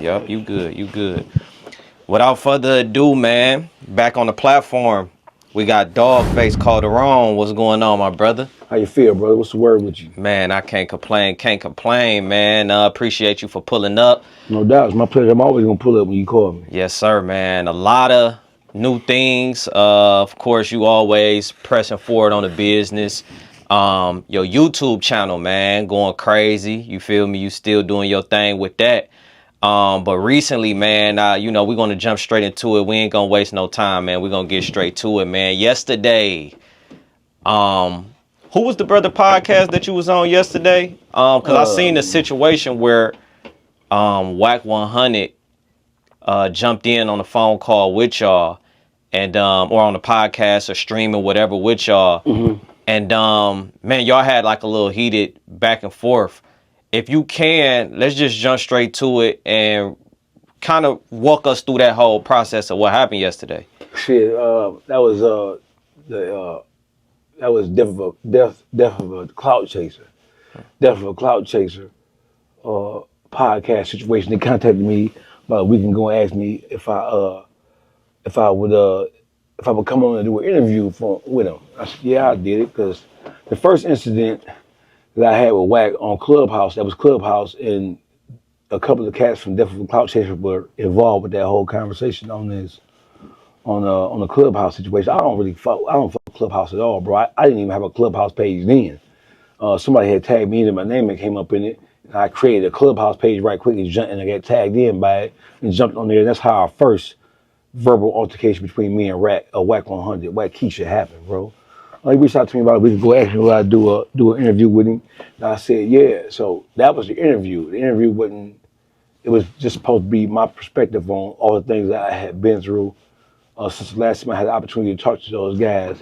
Yep, you good, you good. Without further ado, man, back on the platform, we got Dawgface Calderon. What's going on, my brother? How you feel, brother? What's the word with you? Man, I can't complain, man. Appreciate you for pulling up. No doubt, it's my pleasure. I'm always gonna pull up when you call me. Yes, sir, man. A lot of new things. Of course, you always pressing forward on the business. Your YouTube channel, man, going crazy. You feel me? You still doing your thing with that. But recently, man, we're going to jump straight into it. We ain't going to waste no time, man. We're going to get straight to it, man. Yesterday, who was the brother podcast that you was on yesterday? Because I seen a situation where Wack 100 jumped in on a phone call with y'all and or on the podcast or streaming whatever with y'all. Mm-hmm. And man, y'all had like a little heated back and forth. If you can, let's just jump straight to it and kind of walk us through that whole process of what happened yesterday. Shit, that was death of a clout chaser. Death of a clout chaser podcast situation. They contacted me about a week ago and asked me if I would come on and do an interview with him. I said, yeah, I did it, because the first incident that I had with Wack on Clubhouse, that was Clubhouse, and a couple of cats from Death of a Clout Chaser were involved with that whole conversation on the Clubhouse situation. I don't fuck Clubhouse at all, bro. I didn't even have a Clubhouse page then. Somebody had tagged me in, my name and came up in it, and I created a Clubhouse page right quick and I got tagged in by it and jumped on there. And that's how our first verbal altercation between me and Wack 100, Wack Keisha happened, bro. He reached out to me about a week ago, asked me would I do an interview with him. And I said, yeah. So that was the interview. The interview it was just supposed to be my perspective on all the things that I had been through since the last time I had the opportunity to talk to those guys.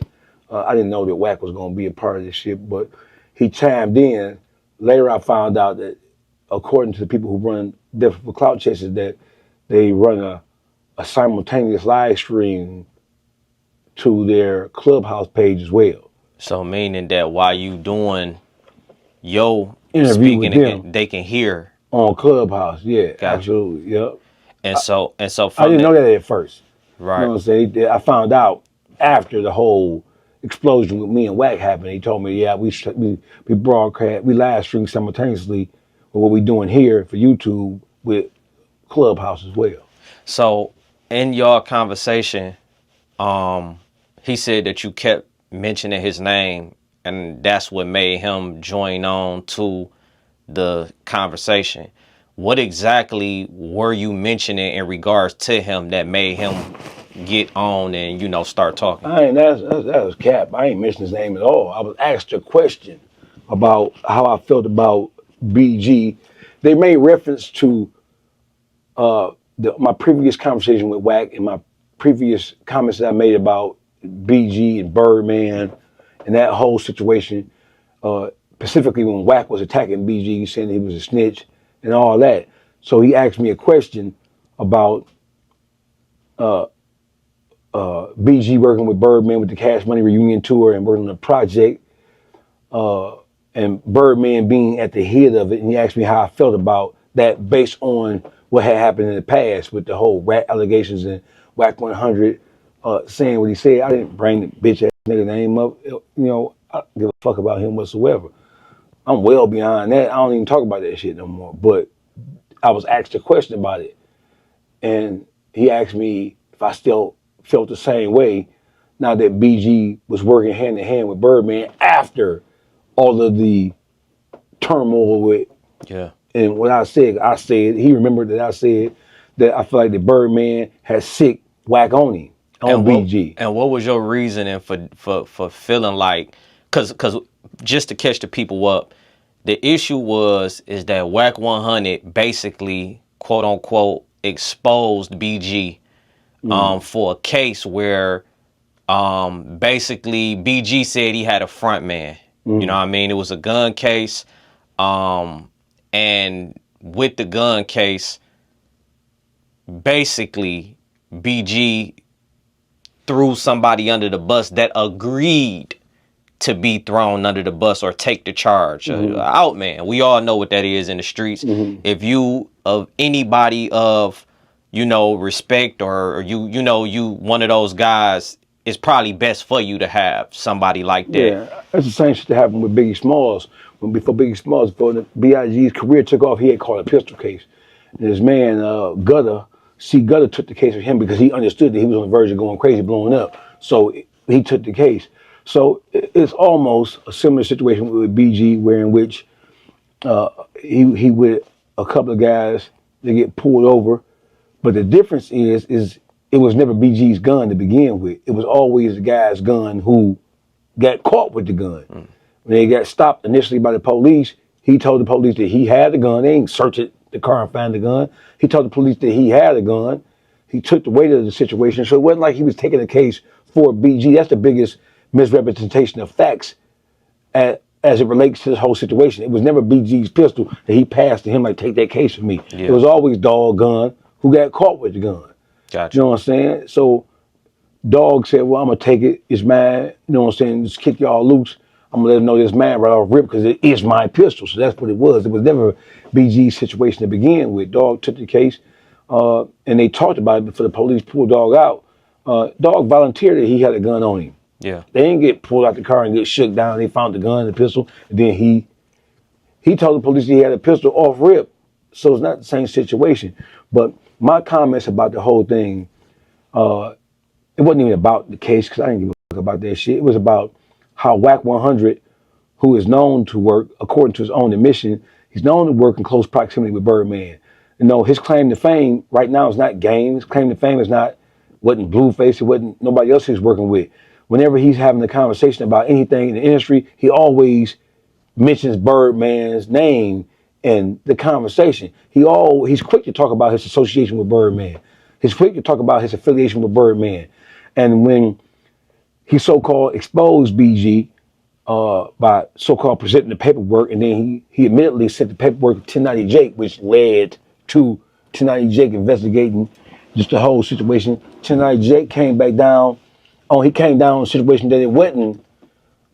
I didn't know that Wack was going to be a part of this shit, but he chimed in. Later I found out that, according to the people who run different clout chasers, that they run a simultaneous live stream to their Clubhouse page as well. So meaning that while you doing your interview speaking again, they can hear on Clubhouse. Yeah, gotcha. Absolutely. Yep. And so I didn't know that at first. Right. You know what I'm saying? I found out after the whole explosion with me and Wack happened. He told me, yeah, we broadcast, we live stream simultaneously with what we doing here for YouTube with Clubhouse as well. So in your conversation, he said that you kept mentioning his name, and that's what made him join on to the conversation. What exactly were you mentioning in regards to him that made him get on and, start talking? That was cap. I ain't mentioned his name at all. I was asked a question about how I felt about BG. They made reference to my previous conversation with Wack and my previous comments that I made about BG and Birdman and that whole situation, specifically when Wack was attacking BG, saying he was a snitch and all that. So he asked me a question about BG working with Birdman with the Cash Money Reunion Tour and working on a project, and Birdman being at the head of it. And he asked me how I felt about that based on what had happened in the past with the whole rat allegations and Wack 100 saying what he said. I didn't bring the bitch ass nigga name up. I don't give a fuck about him whatsoever. I'm well beyond that. I don't even talk about that shit no more. But I was asked a question about it, and he asked me if I still felt the same way now that BG was working hand in hand with Birdman after all of the turmoil with. Yeah. And what I said, he remembered that I said that I feel like the Birdman has sick Wack on him, on BG. And what was your reasoning for feeling like, cause just to catch the people up, the issue is that Wack 100 basically, quote unquote, exposed BG for a case where basically BG said he had a front man. You know what I mean? It was a gun case. And with the gun case, basically BG threw somebody under the bus that agreed to be thrown under the bus or take the charge. Out man. We all know what that is in the streets. If you of anybody of, you know, respect, or you one of those guys, it's probably best for you to have somebody like that. Yeah, that's the same shit that happened with Biggie Smalls. Before B.I.G.'s career took off, he had called a pistol case. And his man, Gutter took the case of him because he understood that he was on the verge of going crazy, blowing up. So he took the case. So it's almost a similar situation with BG, where in which he with a couple of guys, they get pulled over. But the difference is it was never BG's gun to begin with. It was always the guy's gun who got caught with the gun. When they got stopped initially by the police, he told the police that he had the gun. They ain't searched the car and found the gun. He told the police that he had a gun. He took the weight of the situation. So it wasn't like he was taking a case for BG. That's the biggest misrepresentation of facts as it relates to this whole situation. It was never BG's pistol that he passed to him, like, take that case for me. Yeah. It was always Dawg gun who got caught with the gun. Gotcha. You know what I'm saying? So Dawg said, well, I'm going to take it. It's mine. You know what I'm saying? Just kick y'all loose. I'm going to let him know this man right off rip because it is my pistol. So that's what it was. It was never BG's situation to begin with. Dawg took the case, and they talked about it before the police pulled Dawg out. Dawg volunteered that he had a gun on him. Yeah. They didn't get pulled out the car and get shook down. They found the gun and the pistol. And then he told the police he had a pistol off rip. So it's not the same situation. But my comments about the whole thing, it wasn't even about the case because I didn't give a fuck about that shit. It was about how Wack 100, who is known to work, according to his own admission, he's known to work in close proximity with Birdman. You know, his claim to fame right now is not game. His claim to fame wasn't Blueface. It wasn't nobody else he's working with. Whenever he's having a conversation about anything in the industry, he always mentions Birdman's name in the conversation. He's quick to talk about his association with Birdman. He's quick to talk about his affiliation with Birdman. And when he so-called exposed BG by so-called presenting the paperwork, and then he admittedly sent the paperwork to 1090 Jake, which led to 1090 Jake investigating just the whole situation. 1090 Jake came back down. He came down on a situation that it wasn't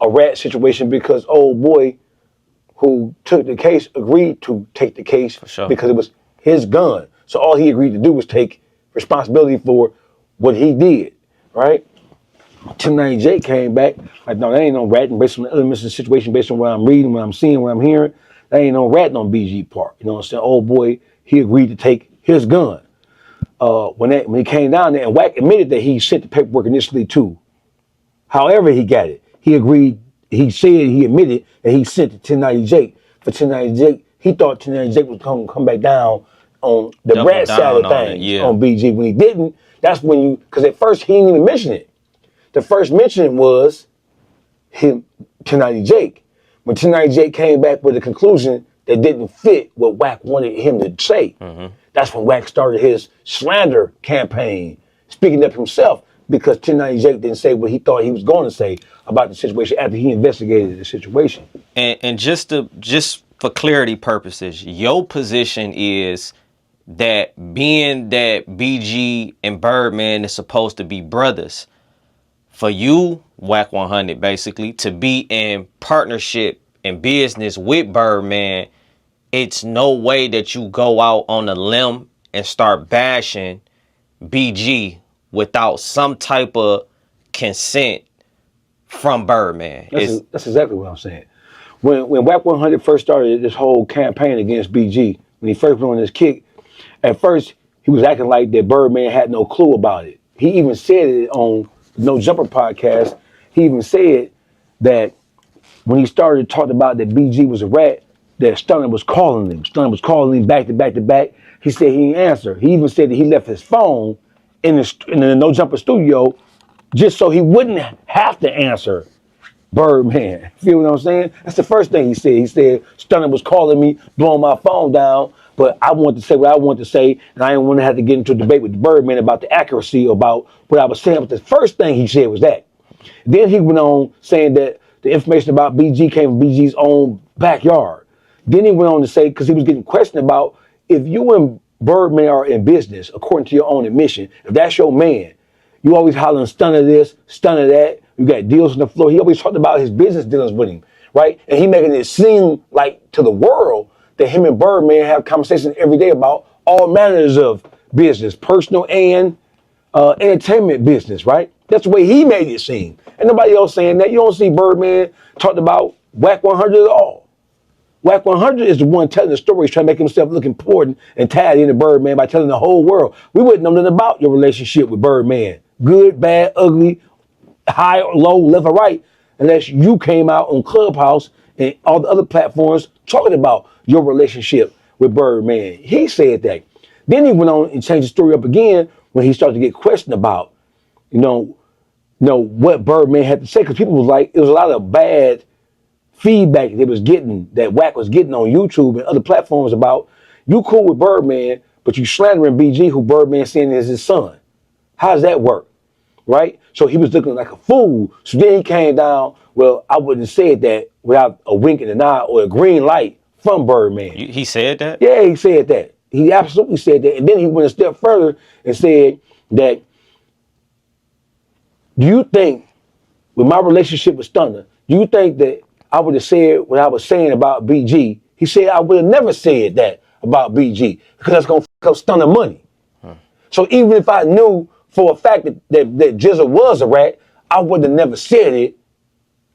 a rat situation because old boy who took the case agreed to take the case because it was his gun. So all he agreed to do was take responsibility for what he did, right? 1090 Jake came back, like, no, there ain't no ratting based on the elements of the situation, based on what I'm reading, what I'm seeing, what I'm hearing. There ain't no ratting on BG part. You know what I'm saying? Old boy, he agreed to take his gun. When he came down there, and Wack admitted that he sent the paperwork initially too. However he got it, he agreed, he admitted that he sent it to 1090 Jake. For 1090 Jake, he thought 1090 Jake was going to come back down on the rat side of things, on BG. When he didn't, that's when because at first he didn't even mention it. The first mention was him, 1090 Jake. When 1090 Jake came back with a conclusion that didn't fit what Wack wanted him to say, that's when Wack started his slander campaign, speaking up himself, because 1090 Jake didn't say what he thought he was going to say about the situation after he investigated the situation. And just for clarity purposes, your position is that being that BG and Birdman is supposed to be brothers, for you, Wack 100, basically, to be in partnership and business with Birdman, it's no way that you go out on a limb and start bashing BG without some type of consent from Birdman. That's exactly what I'm saying. When Wack 100 first started this whole campaign against BG, when he first went on this kick, at first he was acting like that Birdman had no clue about it. He even said it on No Jumper podcast. He even said that when he started talking about that BG was a rat, that Stunner was calling him. Stunner was calling him back to back to back. He said he didn't answer. He even said that he left his phone in the No Jumper studio just so he wouldn't have to answer Birdman. Feel what I'm saying? That's the first thing he said. He said Stunner was calling me, blowing my phone down, but I wanted to say what I wanted to say, and I didn't want to have to get into a debate with the Birdman about the accuracy about what I was saying. But the first thing he said was that. Then he went on saying that the information about BG came from BG's own backyard. Then he went on to say, because he was getting questioned about, if you and Birdman are in business, according to your own admission, if that's your man, you always hollering Stunner this, Stunner that, You got deals on the floor. He always talked about his business dealings with him, right? And he making it seem like to the world that him and Birdman have conversations every day about all manners of business, personal and entertainment business, right? That's the way he made it seem. And nobody else saying that. You don't see Birdman talked about Wack 100 at all. Wack 100 is the one telling the stories, trying to make himself look important and tied into Birdman by telling the whole world. We wouldn't know nothing about your relationship with Birdman. Good, bad, ugly, high or low, left or right, unless you came out on Clubhouse and all the other platforms talking about your relationship with Birdman. He said that. Then he went on and changed the story up again when he started to get questioned about, what Birdman had to say, because people was like, it was a lot of bad feedback they was getting, that Wack was getting on YouTube and other platforms about, you cool with Birdman, but you slandering BG, who Birdman saying is his son. How does that work? Right? So he was looking like a fool. So then he came down, well, I wouldn't have said that without a wink in an eye or a green light from Birdman. He said that? Yeah, he said that. He absolutely said that. And then he went a step further and said that, do you think, with my relationship with Stunner, do you think that I would have said what I was saying about BG? He said I would have never said that about BG because that's going to fuck up Stunner money. So even if I knew for a fact that Jizzle was a rat, I would have never said it.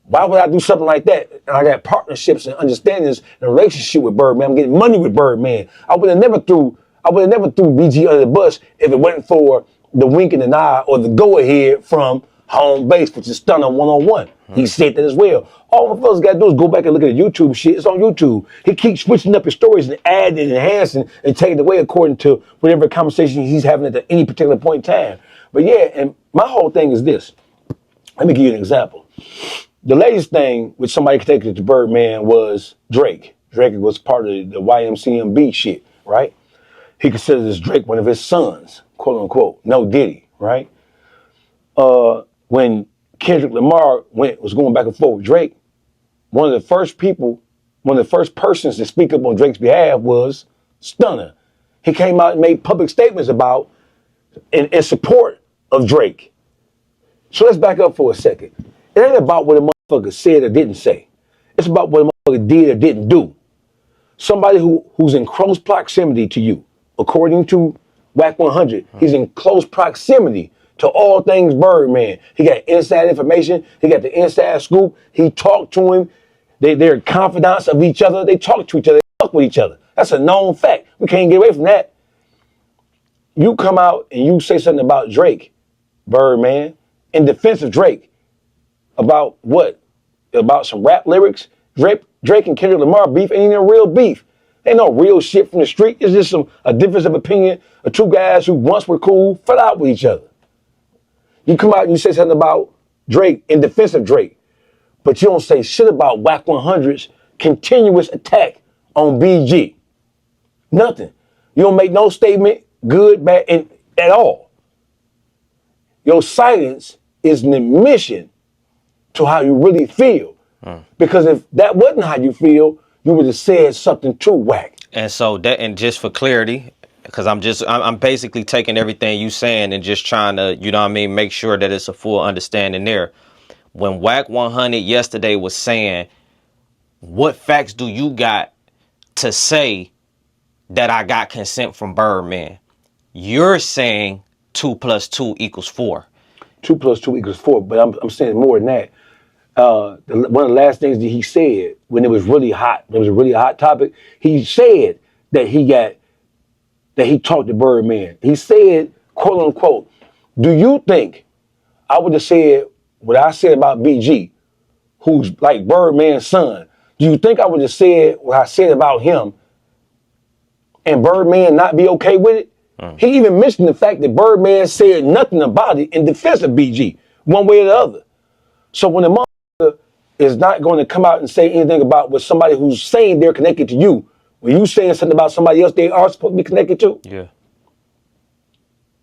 Why would I do something like that? And I got partnerships and understandings and a relationship with Birdman. I'm getting money with Birdman. I would have never threw BG under the bus if it wasn't for the wink in the eye or the go ahead from home base, which is Stunner 101. He said that as well. All the fellas got to do is go back and look at the YouTube shit. It's on YouTube. He keeps switching up his stories and adding and enhancing and taking it away according to whatever conversation he's having at any particular point in time. But yeah, and my whole thing is this. Let me give you an example. The latest thing with somebody connected to Birdman was Drake. Drake was part of the YMCMB shit, right? He considers Drake one of his sons, quote unquote. No Diddy, right? When Kendrick Lamar was going back and forth with Drake, one of the first persons to speak up on Drake's behalf was Stunner. He came out and made public statements about in support of Drake. So let's back up for a second. It ain't about what a motherfucker said or didn't say. It's about what a motherfucker did or didn't do. Somebody who's in close proximity to you, according to Wack 100, he's in close proximity to all things Birdman. He got inside information. He got the inside scoop. He talked to him. They're confidants of each other. They talk to each other. They fuck with each other. That's a known fact. We can't get away from that. You come out and you say something about Drake, Birdman, in defense of Drake. About what? About some rap lyrics? Drake and Kendrick Lamar beef ain't even real beef. Ain't no real shit from the street. It's just a difference of opinion of two guys who once were cool, fell out with each other. You come out and you say something about Drake in defense of Drake, but you don't say shit about Wack 100's continuous attack on BG. Nothing. You don't make no statement, good, bad, at all. Your silence is an admission to how you really feel. Because if that wasn't how you feel, you would have said something to Wack. And so that, and just for clarity, because I'm basically taking everything you saying and just trying to, make sure that it's a full understanding there. When Wack 100 yesterday was saying, what facts do you got to say that I got consent from Birdman? You're saying 2 + 2 = 4. 2 + 2 = 4, but I'm saying more than that. One of the last things that he said when it was really hot, it was a really hot topic, he said that he talked to Birdman. He said, quote unquote, do you think I would have said what I said about BG, who's like Birdman's son? Do you think I would have said what I said about him and Birdman not be okay with it? He even mentioned the fact that Birdman said nothing about it in defense of BG, one way or the other. So when a motherfucker is not going to come out and say anything about what somebody who's saying they're connected to you, when you saying something about somebody else they are supposed to be connected to,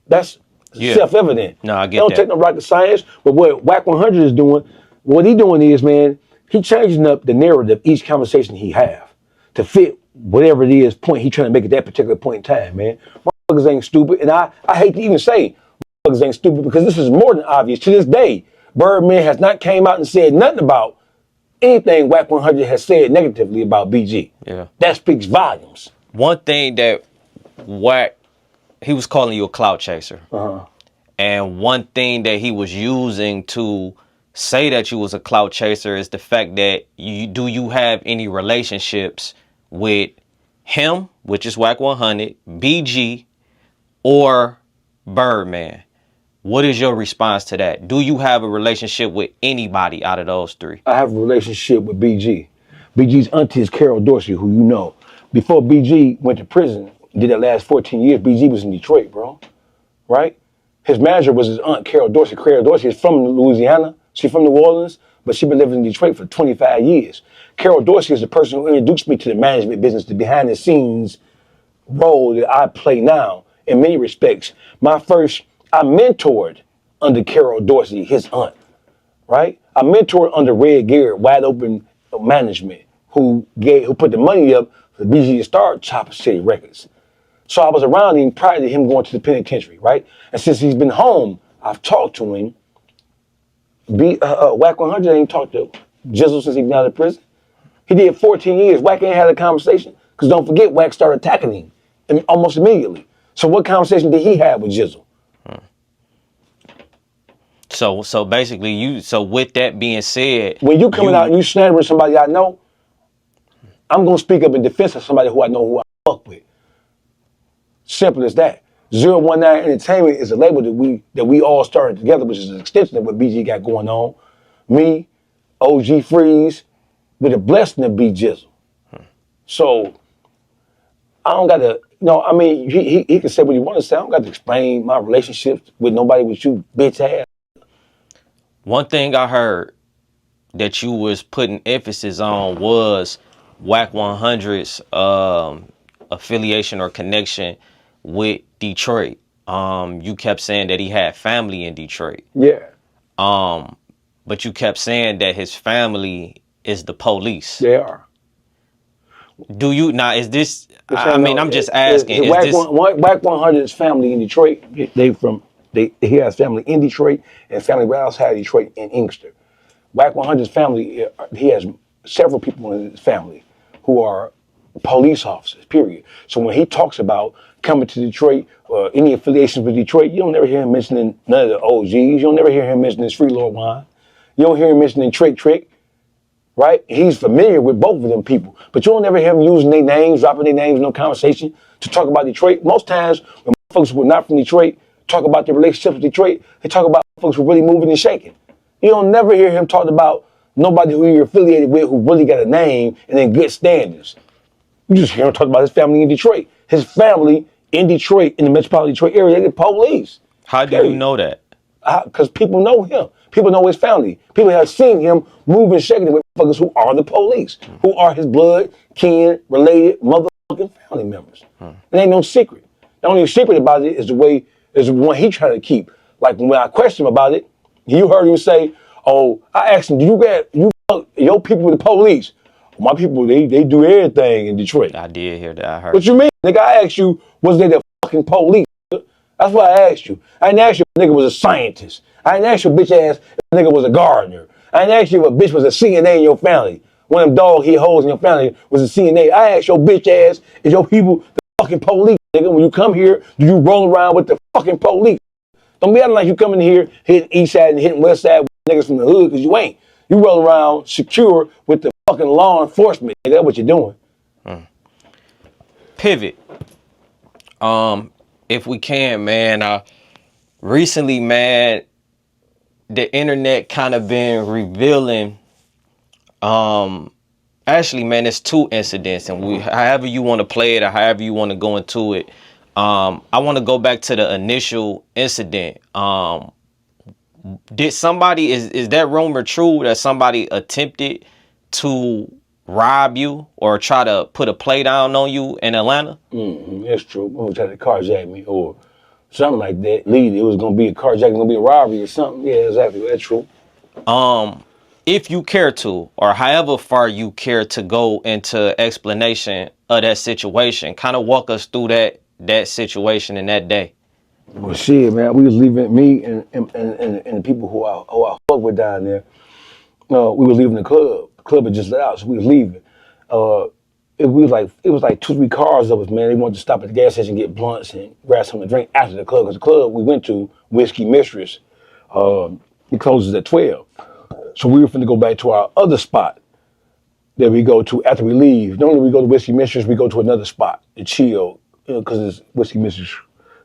that's self-evident. No, I get that. Don't take no rocket science. But what Wack 100 is doing, what he doing is, man, he changing up the narrative each conversation he have to fit whatever it is point he trying to make at that particular point in time, man. Motherfuckers ain't stupid, and I hate to even say motherfuckers ain't stupid because this is more than obvious to this day. Birdman has not came out and said nothing about anything Wack 100 has said negatively about BG. Yeah. That speaks volumes. One thing that Wack, he was calling you a clout chaser. And one thing that he was using to say that you was a clout chaser is the fact that you have any relationships with him, which is Wack 100, BG, or Birdman. What is your response to that? Do you have a relationship with anybody out of those three? I have a relationship with BG. BG's auntie is Carol Dorsey, who you know. Before BG went to prison, did that last 14 years, BG was in Detroit, bro. Right? His manager was his aunt, Carol Dorsey. Carol Dorsey is from Louisiana. She's from New Orleans, but she's been living in Detroit for 25 years. Carol Dorsey is the person who introduced me to the management business, the behind the scenes role that I play now in many respects. I mentored under Carol Dorsey, his aunt, right? I mentored under Red Garrett, Wide Open Management, who put the money up for BG to start Chopper City Records. So I was around him prior to him going to the penitentiary, right? And since he's been home, I've talked to him. Wack 100 ain't talked to Jizzle since he's been out of prison. He did 14 years. Wack ain't had a conversation, because don't forget, Wack started attacking him almost immediately. So what conversation did he have with Jizzle? So basically, with that being said, when you coming out and you slandering somebody I know, I'm gonna speak up in defense of somebody who I know, who I fuck with. Simple as that. 019 Entertainment is a label that we all started together, which is an extension of what BG got going on. Me, OG Freeze, with a blessing of B Jizzle. So I don't gotta, I mean, he can say what he want to say. I don't got to explain my relationships with nobody with you, bitch ass. One thing I heard that you was putting emphasis on was Wack 100's affiliation or connection with Detroit. You kept saying that he had family in Detroit. Yeah. But you kept saying that his family is the police. They are. Do you now? Is this? I'm just asking. Wack 100's family in Detroit. He has family in Detroit and family right outside Detroit in Inkster. Wack 100's family, he has several people in his family who are police officers, period. So when he talks about coming to Detroit or any affiliations with Detroit, you don't never hear him mentioning none of the OGs. You don't never hear him mentioning Free Lord Wine. You don't hear him mentioning Trick, right? He's familiar with both of them people. But you don't ever hear him using their names, dropping their names in no conversation to talk about Detroit. Most times when folks who are not from Detroit talk about their relationships with Detroit, they talk about folks who are really moving and shaking. You don't never hear him talk about nobody who you're affiliated with who really got a name and in good standards. You just hear him talk about his family in Detroit. His family in Detroit, in the metropolitan Detroit area, they're the police. How do you know that? Because people know him. People know his family. People have seen him moving and shaking with motherfuckers who are the police, who are his blood, kin, related, motherfucking family members. It ain't no secret. The only secret about it is the one he trying to keep. Like when I question him about it, you heard him say, "Oh, I asked him, do you fuck your people with the police?" My people, they do everything in Detroit. I did hear that. I heard. What you mean? Nigga, I asked you, was they the fucking police? That's what I asked you. I didn't ask you if a nigga was a scientist. I didn't ask you bitch ass if a nigga was a gardener. I didn't ask you if a bitch was a CNA in your family. One of them dog he holes in your family was a CNA. I asked your bitch ass if your people the fucking police. Nigga, when you come here, do you roll around with the fucking police? Don't be acting like you coming here hitting east side and hitting west side with niggas from the hood, because you ain't. You roll around secure with the fucking law enforcement. Nigga, that's what you're doing. Pivot. If we can, man. Recently, man, the internet kind of been revealing. Actually, man, it's two incidents, and however you want to play it or however you want to go into it. I want to go back to the initial incident. Did somebody, is that rumor true that somebody attempted to rob you or try to put a play down on you in Atlanta? That's true. Or try to carjack me or something like that. Lead, it was going to be a carjacking, going to be a robbery or something. Yeah, exactly. That's true. If you care to, or however far you care to go into explanation of that situation, kind of walk us through that situation in that day. Well, shit, man, we was leaving, me and the people who I fuck with down there. We was leaving the club. The club had just let out, so we was leaving. Uh, it was like 2, 3 cars of us, man. They wanted to stop at the gas station, get blunts, and grab something to drink after the club. Because the club we went to, Whiskey Mistress, it closes at 12. So we were finna go back to our other spot that we go to after we leave. Normally we go to Whiskey Mistress, we go to another spot to chill, because it's Whiskey Mistress.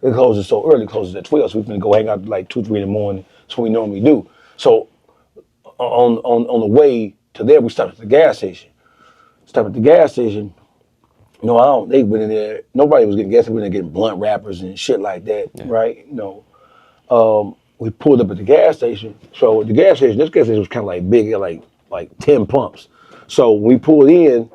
It closes so early, it closes at 12, so we finna go hang out like 2, 3 in the morning. That's what we normally do. So on the way to there, we stopped at the gas station. Stopped at the gas station. They went in there. Nobody was getting gas. They went in there getting blunt wrappers and shit like that, right? We pulled up at the gas station. So the gas station, this gas station was kind of like big, like 10 pumps. So when we pulled in,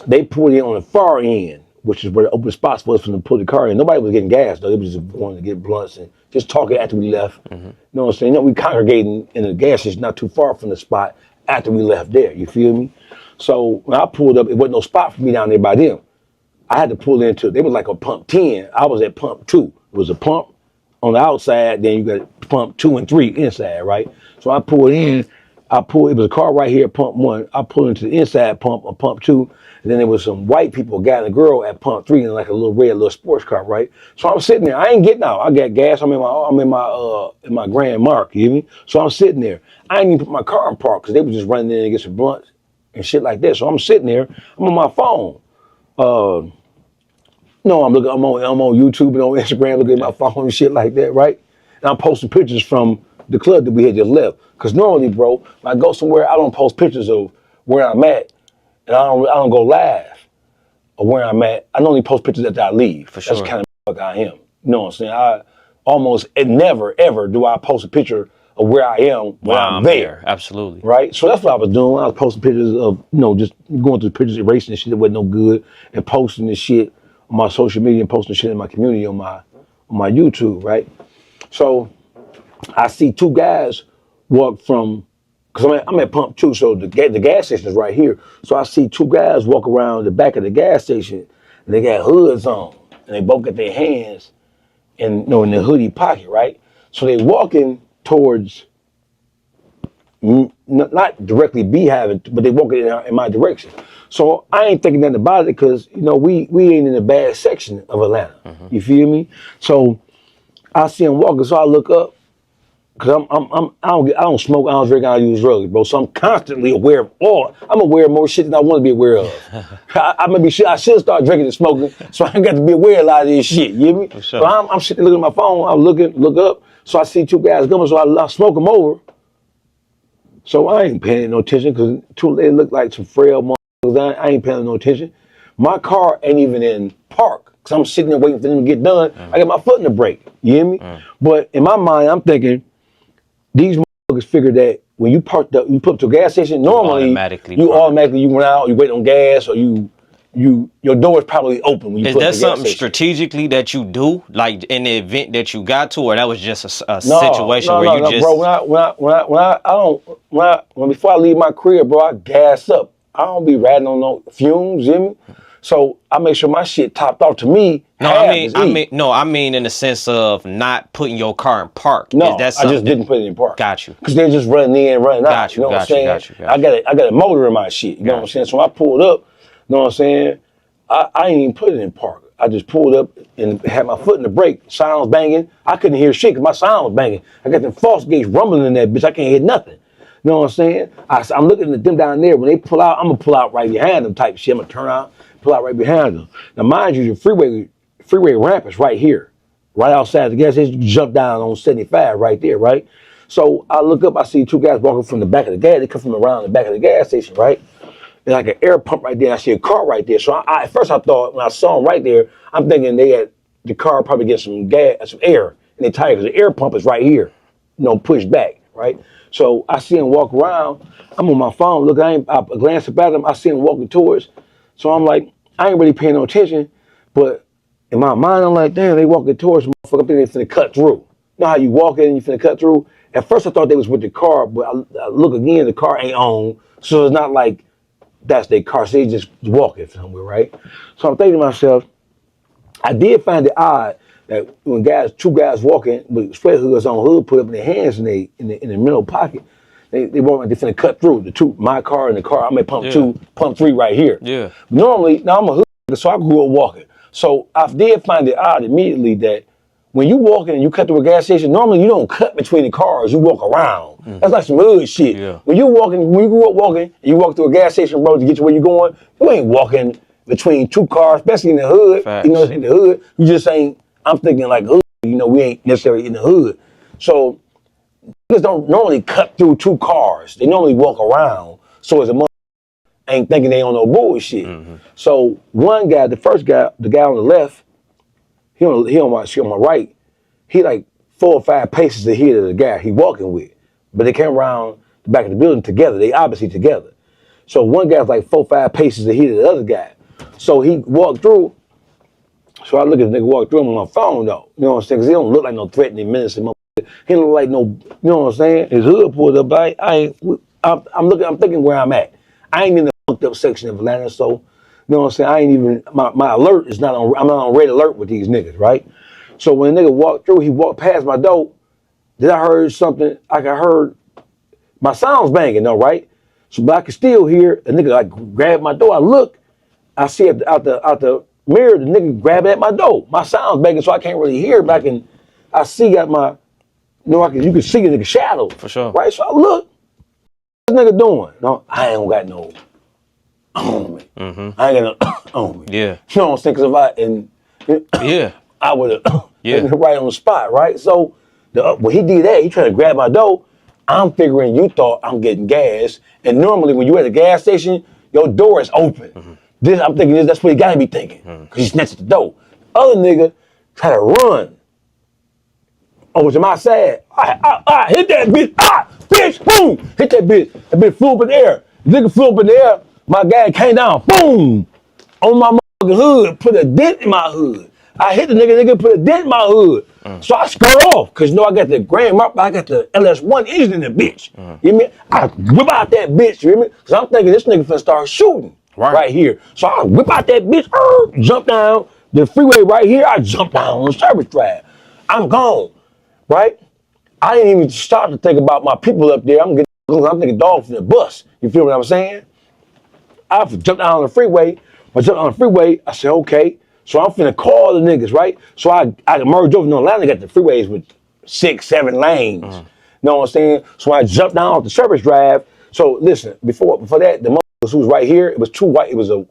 they pulled in on the far end, which is where the open spots was for them to pull the car in. Nobody was getting gas though. They was just going to get blunts and just talking after we left. Mm-hmm. You know what I'm saying? We congregating in the gas station not too far from the spot after we left there. You feel me? So when I pulled up, it wasn't no spot for me down there by them. I had to pull into, they was like a pump 10. I was at pump 2. It was a pump on the outside, then you got pump 2 and 3 inside, right? So I pulled in, it was a car right here at pump 1. I pulled into the inside pump of pump 2, and then there was some white people, a guy and a girl at pump 3 in like a little red little sports car, right? So I'm sitting there, I ain't getting out. I got gas, I'm in my Grand Mark, you hear me? So I'm sitting there. I ain't even put my car in park because they were just running in and get some blunts and shit like that. So I'm sitting there, I'm on my phone. I'm on YouTube and on Instagram looking at my phone and shit like that, right? And I'm posting pictures from the club that we had just left. Cause normally, bro, when I go somewhere, I don't post pictures of where I'm at, and I don't go live of where I'm at. I normally post pictures after I leave. For sure. That's kind of I am. You know what I'm saying? I almost never ever do I post a picture of where I am when I'm there. Absolutely. Right? So that's what I was doing. I was posting pictures of, just going through pictures, erasing the shit that wasn't no good, and posting this shit on my social media and posting shit in my community on my YouTube, right? So I see 2 guys walk from, because I'm at pump 2, so the gas station is right here. So I see 2 guys walk around the back of the gas station, and they got hoods on, and they both got their hands in their hoodie pocket, right? So they walking towards, not directly beehive, but they walking in my direction. So I ain't thinking nothing about it because we ain't in a bad section of Atlanta. Mm-hmm. You feel me? So I see them walking, so I look up because I don't smoke, I don't drink, I don't use drugs, bro. So I'm constantly aware of I'm aware of more shit than I want to be aware of. I should start drinking and smoking, so I ain't got to be aware of a lot of this shit. You hear me? For sure. So I'm sitting looking at my phone. I look up, so I see 2 guys coming, so I smoke them over. So I ain't paying no attention because they look like some frail motherfuckers. I ain't paying no attention. My car ain't even in park because I'm sitting there waiting for them to get done. I got my foot in the brake. You hear me? But in my mind, I'm thinking these motherfuckers figure that when you put up to a gas station, normally you automatically run out, you wait on gas, or your door is probably open when you put up to the gas station. Is that something strategically that you do, like in the event that you got to, or that was just a situation where you just? Bro, before I leave my crib, bro, I gas up. I don't be riding on no fumes, you hear me? So I make sure my shit topped off to me. I mean in the sense of not putting your car in park. No, I just didn't put it in park. Got you. Because they're just running in and running out. You know what I'm saying? I got a motor in my shit. You know what I'm saying? So when I pulled up, you know what I'm saying? I ain't even put it in park. I just pulled up and had my foot in the brake. Sound was banging. I couldn't hear shit because my sound was banging. I got the false gates rumbling in that bitch. I can't hear nothing. You know what I'm saying? I'm looking at them down there. When they pull out, I'm going to pull out right behind them type shit. I'm going to turn out, pull out right behind them. Now, mind you, the freeway ramp is right here. Right outside the gas station. You jump down on 75 right there, right? So I look up, I see 2 guys walking from the back of the gas. They come from around the back of the gas station, right? There's like an air pump right there. I see a car right there. So at first I thought, when I saw them right there, I'm thinking they had the car probably get some gas, some air in the tire, because the air pump is right here, pushed back, right? So I see him walk around. I'm on my phone. Look, I glance up at him. I see him walking towards. So I'm like, I ain't really paying no attention. But in my mind, I'm like, damn, they walking towards the motherfucker. I think they finna cut through. You know how you walk in and you finna cut through? At first I thought they was with the car, but I look again, the car ain't on. So it's not like that's their car. So they just walking somewhere, right? So I'm thinking to myself, I did find it odd that when two guys walking with sweat hoods on, hood put up their hands in the middle pocket, they walk like they finna cut through my car and the car. I may pump 2, pump 3 right here. Yeah. Normally, now I'm a hood, so I grew up walking. So I did find it odd immediately that when you walking and you cut through a gas station, normally you don't cut between the cars, you walk around. That's like some hood shit. Yeah. When you grew up walking, and you walk through a gas station, bro, to get you where you going, you ain't walking between 2 cars, especially in the hood. Facts. You know, in the hood, you just ain't, I'm thinking like hood, you know, we ain't necessarily in the hood. So, niggas don't normally cut through 2 cars. They normally walk around, so as a mother ain't thinking they on no bullshit. So one guy, the first guy, the guy on the left, he on my right, he like 4 or 5 paces ahead of the guy he walking with. But they came around the back of the building together. They obviously together. So one guy's like 4 or 5 paces ahead of the other guy. So he walked through. So I look at the nigga walk through him on my phone though. You know what I'm saying? Because he don't look like no threatening menace. He don't look like no, you know what I'm saying? His hood pulled up. I'm thinking where I'm at. I ain't in the fucked up section of Atlanta, so you know what I'm saying? I ain't even, my alert is not on, I'm not on red alert with these niggas, right? So when a nigga walked through, he walked past my door, then I heard something, I heard, my sound's banging though, right? So but I could still hear a nigga like grab my door. I look, I see out the mirror, the nigga grabbing at my door. My sound's banging, so I can't really hear, but I see got my, you know, you can see the nigga shadow. For sure. Right, so I look, what's this nigga doing? No, I ain't got no on me. I ain't got no on me. Yeah. You know what I'm saying? Because I would have right on the spot, right? So when he did that, he tried to grab my door. I'm figuring you thought I'm getting gas, and normally when you at a gas station, your door is open. I'm thinking that's what he gotta be thinking, because he snatched the door. Other nigga try to run over to my side. I hit that bitch. Bitch, boom! Hit that bitch. That bitch flew up in the air. The nigga flew up in the air. My guy came down. Boom! On my motherfucking hood. Put a dent in my hood. I hit the nigga put a dent in my hood. So I skirt off. Cause you know I got the I got the LS1 engine in the bitch. You hear me? I whip out that bitch, you hear me? Cause I'm thinking this nigga finna start shooting right here. So I whip out that bitch, jump down the freeway right here. I jump down on the service drive. I'm gone. Right? I didn't even start to think about my people up there. I'm thinking dog from the bus. You feel what I'm saying? I jumped down on the freeway. I jumped on the freeway. I said, okay. So I'm finna call the niggas, right? So I merged over. Atlanta got the freeways with 6, 7 lanes. You know what I'm saying? So I jumped down off the service drive. So listen, before that, the motherfuckers who was right here, it was 2 white. It was a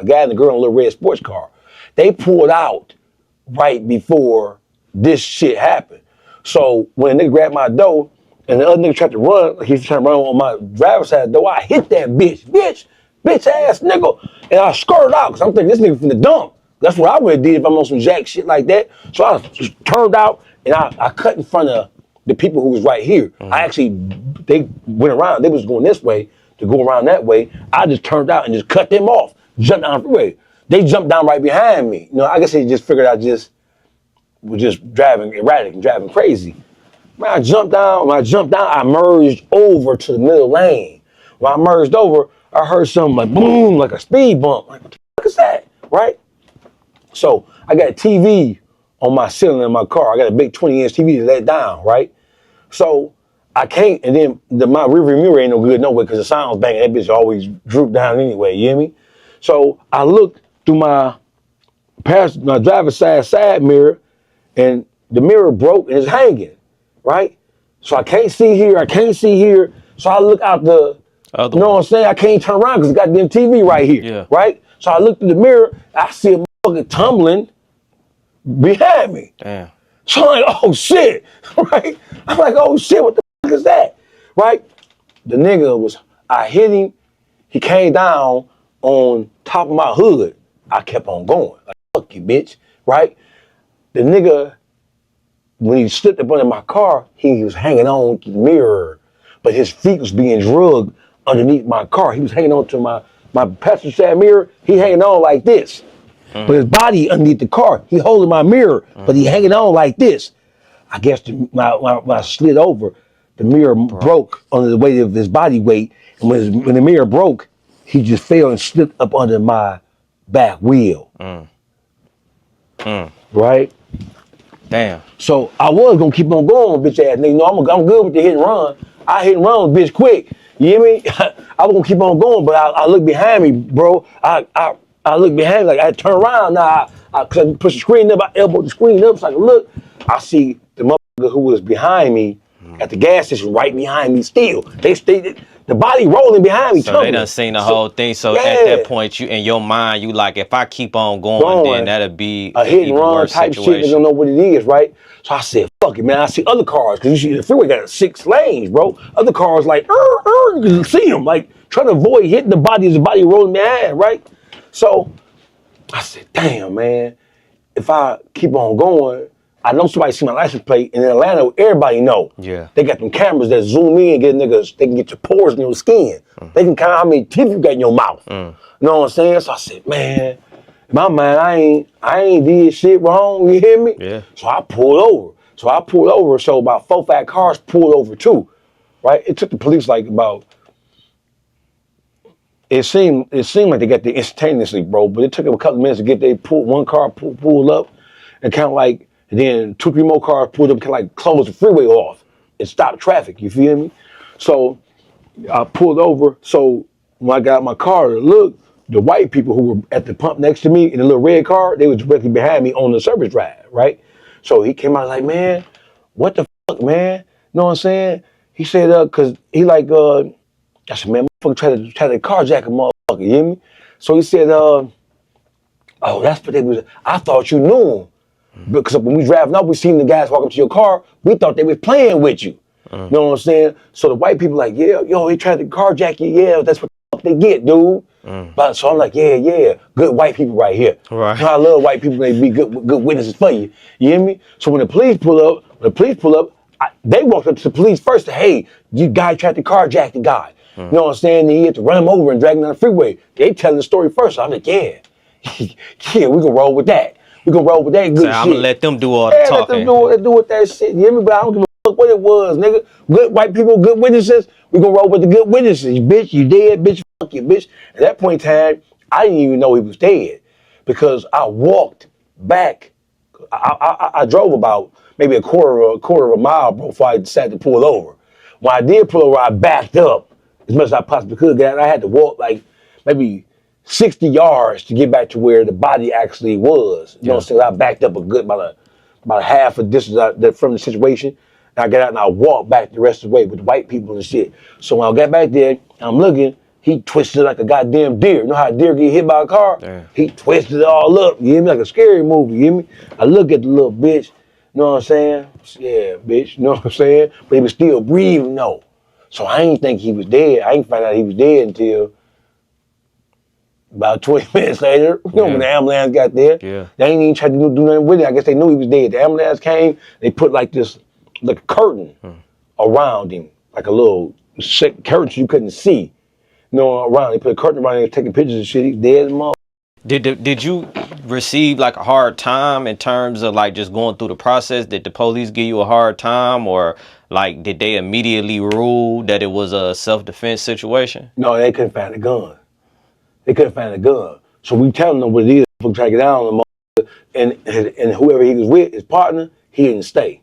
guy and a girl in a little red sports car. They pulled out right before this shit happened. So when a nigga grabbed my door and the other nigga tried to run, like he was trying to run on my driver's side door, I hit that bitch ass nigga, and I skirted out because I'm thinking this nigga finna dump. That's what I would have did if I'm on some jack shit like that. So I just turned out and I cut in front of the people who was right here. They went around, they was going this way to go around that way. I just turned out and just cut them off, jumped down the freeway. They jumped down right behind me. You know, I guess they just figured I was just driving erratic and driving crazy. When I jumped down, I merged over to the middle lane. When I merged over, I heard something like boom, like a speed bump. Like, what the fuck is that? Right? So I got a TV on my ceiling in my car. I got a big 20-inch TV to let down, right? So I can't, and then my rearview mirror ain't no good no way because the sound's banging. That bitch always droop down anyway, you hear me? So I looked through my driver's side mirror, and the mirror broke and it's hanging, right? So I can't see here. So I look out you know what I'm saying? I can't turn around because it's got them TV right here, right? So I look through the mirror, I see a motherfucker tumbling behind me. Damn. So I'm like, oh shit, right? I'm like, oh shit, what the fuck is that, right? The nigga I hit him, he came down on top of my hood. I kept on going, like, fuck you, bitch, right? The nigga, when he slipped up under my car, he was hanging on to the mirror, but his feet was being drugged underneath my car. He was hanging on to my passenger side mirror. He hanging on like this, but his body underneath the car. He holding my mirror, but he hanging on like this. I guess when I slid over, the mirror broke under the weight of his body weight, and when the mirror broke, he just fell and slipped up under my back wheel. Right? Damn. So I was gonna keep on going, bitch ass nigga. No, I'm good with the hit and run. I hit and run, bitch, quick. You hear me? I was gonna keep on going, but I look behind me, bro. I look behind me, like I turn around now. Cause I push the screen up, I elbowed the screen up, so I can look. I see the motherfucker who was behind me at the gas station, right behind me still. They stayed, the body rolling behind me. So they done seen the whole thing. So at that point, you in your mind, you like, if I keep on going, then that'll be a hit and run type situation. shit. They don't know what it is, right? So I said, fuck it, man. I see other cars, because you see the freeway got 6 lanes, bro. Other cars like, you can see them, like trying to avoid hitting the body rolling behind, right? So I said, damn, man, if I keep on going, I know somebody see my license plate. In Atlanta, everybody know. Yeah. They got them cameras that zoom in and get niggas, they can get your pores in your skin. They can count how many teeth you got in your mouth. You know what I'm saying? So I said, man, in my mind, I ain't did shit wrong, you hear me? Yeah. So I pulled over. So about 4 or 5 cars pulled over too, right? It took the police like about, it seemed like they got there instantaneously, bro, but it took them a couple of minutes to get there. One car pulled up and kind of like, and then 2, 3 more cars pulled up, kind of like closed the freeway off and stopped traffic, you feel me? So I pulled over. So when I got out my car to look, the white people who were at the pump next to me in the little red car, they was directly behind me on the service drive, right? So he came out like, man, what the fuck, man? You know what I'm saying? He said, cause he like, I said, man, motherfucker tried to carjack a motherfucker, you hear me? So he said, oh, that's what they was, I thought you knew him. Because when we driving up, we seen the guys walk up to your car, we thought they was playing with you. You know what I'm saying? So the white people like, yeah, yo, he tried to carjack you, yeah, that's what the fuck they get, dude. But so I'm like, yeah, good white people right here. Right. You know, I love white people, they be good witnesses for you. You hear me? So when the police pull up, they walked up to the police first. Hey, you guy tried to carjack the guy. You know what I'm saying? And he had to run him over and drag him down the freeway. They telling the story first. So I'm like, yeah, we gonna roll with that. We gonna roll with that good shit. I'm gonna let them do all the talking. Let them do with that shit. You hear me? But I don't give a fuck what it was, nigga. Good white people, good witnesses. We gonna roll with the good witnesses. Bitch, you dead, bitch, fuck you, bitch. At that point in time, I didn't even know he was dead because I walked back. I drove about maybe a quarter of a mile before I decided to pull over. When I did pull over, I backed up as much as I possibly could. I had to walk like maybe 60 yards to get back to where the body actually was. You know what I'm saying? I backed up a good about half a distance from the situation. And I got out and I walked back the rest of the way with white people and shit. So when I got back there, I'm looking, he twisted like a goddamn deer. You know how a deer get hit by a car? Damn. He twisted it all up, you hear me? Like a scary movie, you hear me? I look at the little bitch, you know what I'm saying? Yeah, bitch, you know what I'm saying? But he was still breathing, no. So I ain't think he was dead. I ain't find out he was dead until about 20 minutes later, you know, when the ambulance got there. Yeah. They ain't even tried to do nothing with it. I guess they knew he was dead. The ambulance came, they put like this, like a curtain around him, like a little curtain so you couldn't see. You know, around. They put a curtain around him, taking pictures and shit. He's dead as a mother. Did you receive like a hard time in terms of like just going through the process? Did the police give you a hard time, or like did they immediately rule that it was a self-defense situation? No, they couldn't find a gun. So we telling them what it is, try to get down on the and whoever he was with, his partner, he didn't stay.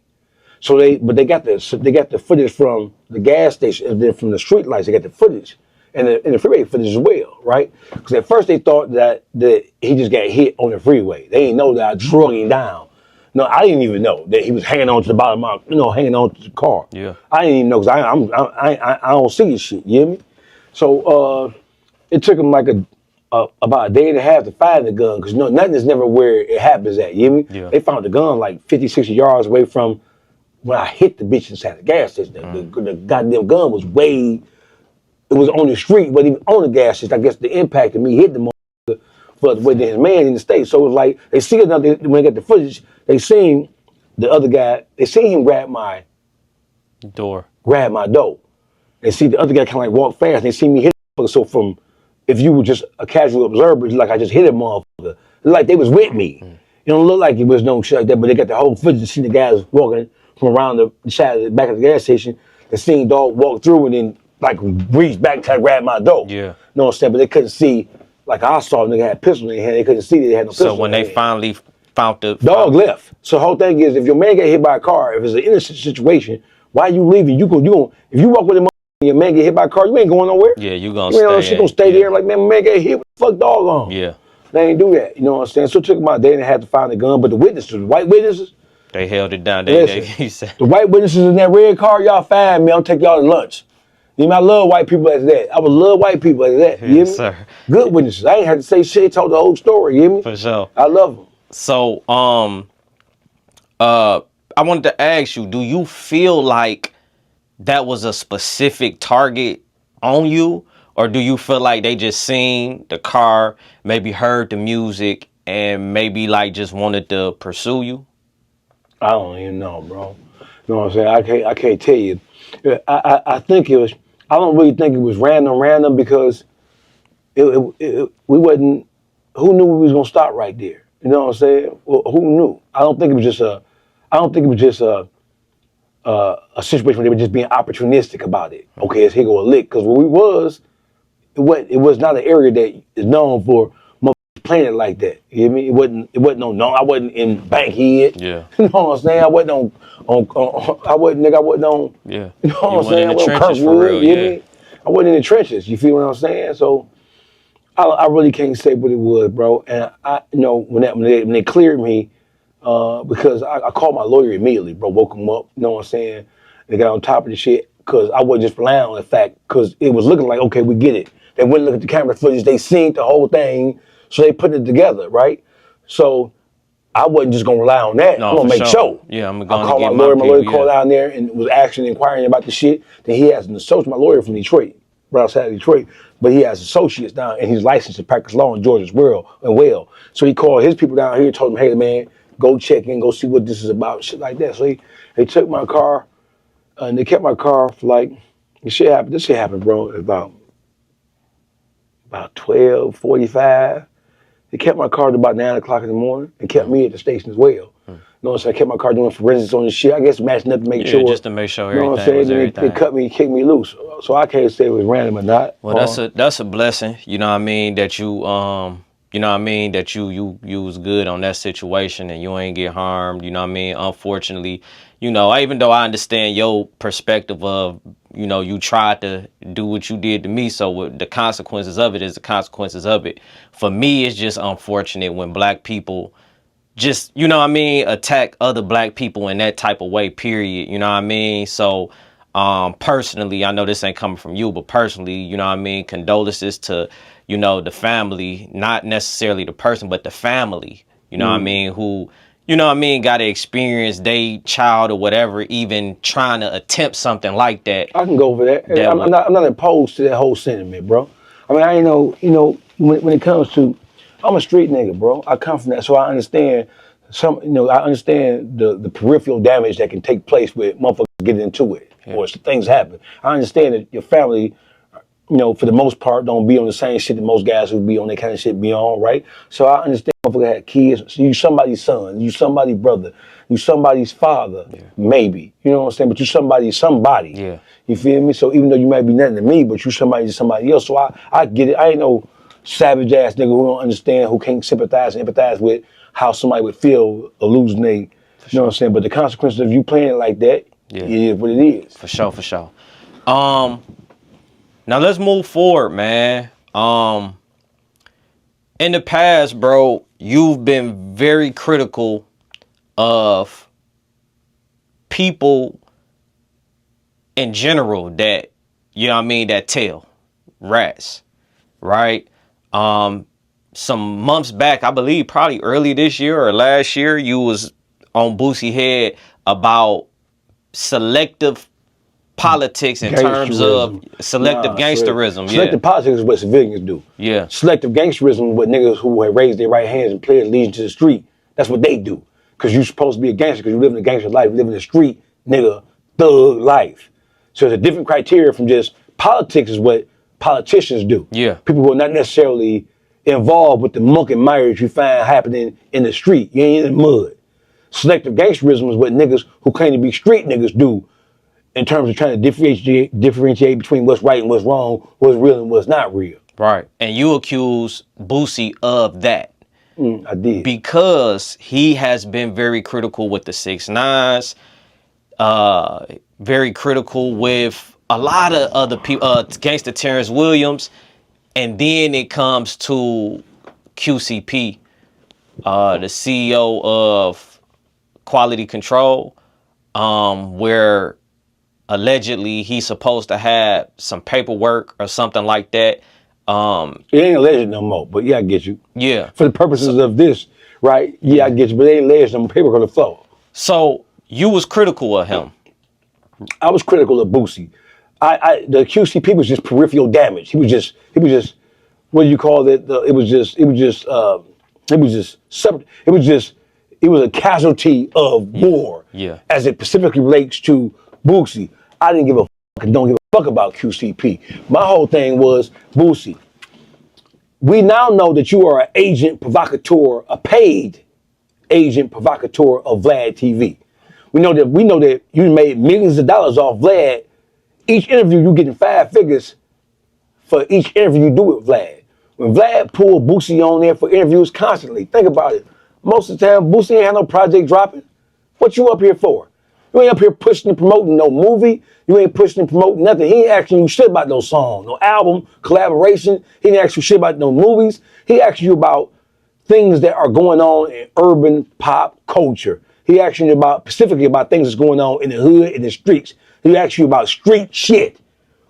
So they got the footage from the gas station and then from the street lights. They got the footage and the freeway footage as well, right? Because at first they thought that he just got hit on the freeway. They didn't know that I drug him down. No, I didn't even know that he was hanging on to the bottom of hanging on to the car. Yeah, I didn't even know because I don't see his shit. You hear me? So it took him like about a day and a half to find the gun because nothing is never where it happens at. You hear me? Yeah. They found the gun like 50, 60 yards away from when I hit the bitch inside the gas station. The goddamn gun was it was on the street, but even on the gas station. I guess the impact of me hitting the motherfucker for the way that his man in the state. So it was like they see another when they get the footage. They seen the other guy. They seen him grab my door. They see the other guy kind of like walk fast. They see me hit the motherfucker. So from if you were just a casual observer, it's like I just hit a motherfucker. It's like they was with me. It don't look like it was no shit like that, but they got the whole footage to see the guys walking from around the side of the back of the gas station. They seen dog walk through and then like reach back to grab my door. Yeah. You know what I'm saying? But they couldn't see, like I saw a nigga had a pistol in their hand, they couldn't see that they had no pistol. So when they finally Found the Dog left. So the whole thing is, if your man get hit by a car, if it's an innocent situation, why you leaving? You go. If you walk with him and your man get hit by a car, you ain't going nowhere. Yeah, you gonna You ain't stay. shit gonna stay there. Like, man, my man get hit. What the fuck, dog on? Yeah. They ain't do that. You know what I'm saying? So it took about, they didn't have to find the gun, but the witnesses, white witnesses, They held it down. listen, Said, the white witnesses in that red car, y'all find me. I'll take y'all to lunch. You know, I love white people as that. I would love white people as that. You hear me? sir. Good witnesses. I ain't had to say shit. Told the whole story. You hear me? For sure. I love them. So, I wanted to ask you, do you feel like that was a specific target on you? Or do you feel like they just seen the car, maybe heard the music, and maybe like just wanted to pursue you? I don't even know, bro. You know what I'm saying? I can't tell you. I think it was, I don't really think it was random because we wasn't, who knew we was gonna stop right there? You know what I'm saying? Well, who knew? I don't think it was just a situation where they were just being opportunistic about it. Okay, let's here go a lick. Because where we was, it was not an area that is known for motherfuckers playing it like that. You hear me? It wasn't no, I wasn't in Bankhead. Yeah. You know what I'm saying? I wasn't on I wasn't on, Yeah. you know what I'm saying? In I the wasn't trenches for Kirkwood, real, you hear me? I wasn't in the trenches, you feel what I'm saying? So I really can't say what it was, bro. And I you know, when they cleared me, because I called my lawyer immediately, bro, woke him up, you know what I'm saying? They got on top of the shit, because I wasn't just relying on the fact, because it was looking like, okay, we get it. They went and looked at the camera footage, they seen the whole thing, so they put it together, right? So I wasn't just gonna rely on that. No, I'm gonna for make sure. sure. Yeah, I'm I gonna called get my lawyer people, called down there and was actually inquiring about the shit. Then he has an associate, my lawyer from Detroit, right outside of Detroit, but he has associates down and he's licensed to practice law in Georgia as well. So he called his people down here and told them, hey man, go check in, go see what this is about, shit like that. So they took my car and they kept my car for like, this shit happened, bro, about 12:45. They kept my car to about 9 o'clock in the morning and kept me at the station as well. You know what I'm saying? I kept my car doing forensics on the shit. I guess matching up to make sure. Just to make sure You know what I'm everything saying? was They cut me, kicked me loose. So I can't say it was random or not. Well, that's a blessing. You know what I mean? That you you know what I mean? That you was good on that situation and you ain't get harmed. You know what I mean? Unfortunately, you know, even though I understand your perspective of, you know, you tried to do what you did to me. So what the consequences of it is the consequences of it. For me, it's just unfortunate when black people just, you know what I mean, attack other black people in that type of way, period. You know what I mean? So personally, I know this ain't coming from you, but personally, you know what I mean, condolences to, you know, the family, not necessarily the person, but the family, you know what I mean, who, you know what I mean, got to experience their child or whatever, even trying to attempt something like that. I can go for that. I'm not opposed to that whole sentiment, bro. I mean, I ain't know, you know, when it comes to, I'm a street nigga, bro. I come from that, so I understand I understand the peripheral damage that can take place with motherfuckers getting into it, or things happen. I understand that your family, you know, for the most part, don't be on the same shit that most guys who be on that kind of shit be on, right? So I understand motherfucker had kids. So you somebody's son, you somebody's brother, you somebody's father, maybe. You know what I'm saying? But you somebody. Yeah. You feel me? So even though you might be nothing to me, but you somebody to somebody else. So I get it. I ain't no savage ass nigga who don't understand, who can't sympathize and empathize with how somebody would feel or losing they, you know what I'm saying? But the consequences of you playing it like that, it is what it is. For sure. Now let's move forward, man. In the past, bro, you've been very critical of people in general that, you know what I mean, that tell rats, right? Some months back, I believe probably early this year or last year, you was on Boosie head about selective politics in terms of selective gangsterism. Selective politics is what civilians do. Yeah. Selective gangsterism is what niggas who have raised their right hands and pledged allegiance to the street. That's what they do. Because you're supposed to be a gangster because you live in a gangster life. You live in the street, nigga, thug life. So it's a different criteria from just politics is what politicians do. Yeah. People who are not necessarily involved with the muck and mires you find happening in the street. You ain't in the mud. Selective gangsterism is what niggas who claim to be street niggas do in terms of trying to differentiate between what's right and what's wrong, what's real and what's not real. Right. And you accuse Boosie of that. I did. Because he has been very critical with the 6ix9ine, very critical with a lot of other people, Gangsta Terrence Williams, and then it comes to QcP, the CEO of Quality Control, where allegedly he's supposed to have some paperwork or something like that. It ain't alleged no more, but yeah, I get you. Yeah. For the purposes of this, right? Yeah, I get you, but it ain't alleged no more. Paperwork on the floor. So you was critical of him. I was critical of Boosie. The QcP was just peripheral damage. He was just, what do you call it? It was a casualty of war. Yeah. As it specifically relates to Boosie. I didn't give a fuck and don't give a fuck about QcP. My whole thing was, Boosie, we now know that you are an agent provocateur, a paid agent provocateur of VladTV. We know that you made millions of dollars off Vlad. Each interview you getting 5 figures for each interview you do with Vlad. When Vlad pulled Boosie on there for interviews constantly, think about it. Most of the time, Boosie ain't had no project dropping. What you up here for? You ain't up here pushing and promoting no movie. You ain't pushing and promoting nothing. He ain't asking you shit about no song, no album, collaboration. He ain't asking you shit about no movies. He asking you about things that are going on in urban pop culture. He asking you specifically about things that's going on in the hood, in the streets. He asking you about street shit.